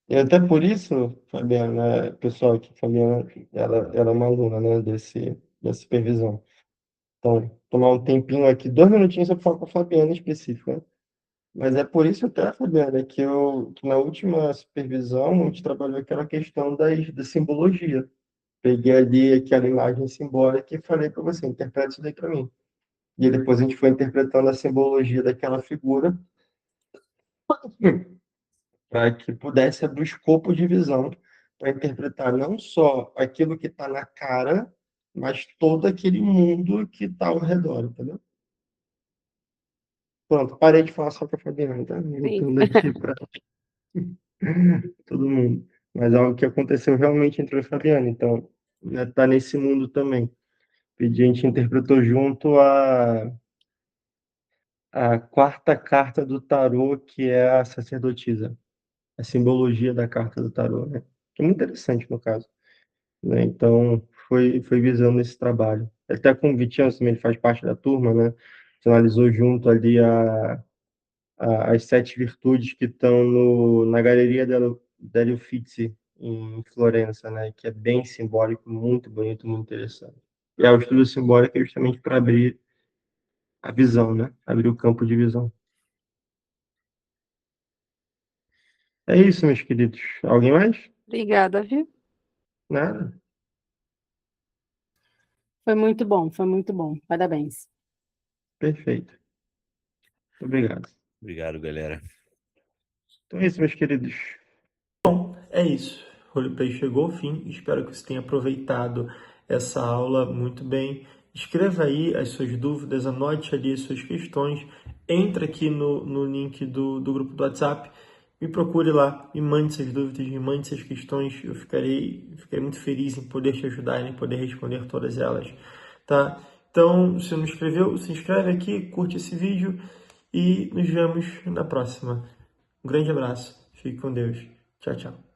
E até por isso, Fabiana, né, pessoal, que Fabiana, ela é uma aluna, né, dessa supervisão. Então, tomar um tempinho aqui, 2 minutinhos para falar com a Fabiana em específico, né? Mas é por isso até, Fabiana, que na última supervisão a gente trabalhou aquela questão da simbologia. Peguei ali aquela imagem simbólica e falei para você, interprete isso daí para mim. E depois a gente foi interpretando a simbologia daquela figura para que pudesse abrir o escopo de visão para interpretar não só aquilo que está na cara, mas todo aquele mundo que está ao redor, entendeu? Pronto, parei de falar só para a Fabiana, tá? Voltando aqui para todo mundo. Mas é algo que aconteceu realmente entre eu e a Fabiana, então está nesse mundo também. A gente interpretou junto a quarta carta do tarô, que é a sacerdotisa, a simbologia da carta do tarô, né? Que é muito interessante no caso, né? Então, foi visando esse trabalho. Até com o Vitinho também, ele faz parte da turma, né? Você analisou junto ali as 7 virtudes que estão na Galeria dello Uffizi, em Florença, né? Que é bem simbólico, muito bonito, muito interessante. E é o estudo simbólico é justamente para abrir a visão, né? Abrir o campo de visão. É isso, meus queridos. Alguém mais? Obrigada, viu? Nada? Foi muito bom, foi muito bom. Parabéns. Perfeito. Muito obrigado. Obrigado, galera. Então é isso, meus queridos. É isso. O Roleplay chegou ao fim. Espero que você tenha aproveitado essa aula muito bem. escreva aí as suas dúvidas, anote ali as suas questões, entra aqui no link do grupo do WhatsApp, me procure lá, me mande suas dúvidas, me mande suas questões, eu ficarei muito feliz em poder te ajudar e em poder responder todas elas, tá? Então, se não inscreveu, se inscreve aqui, curte esse vídeo e nos vemos na próxima. Um grande abraço, fique com Deus, tchau, tchau.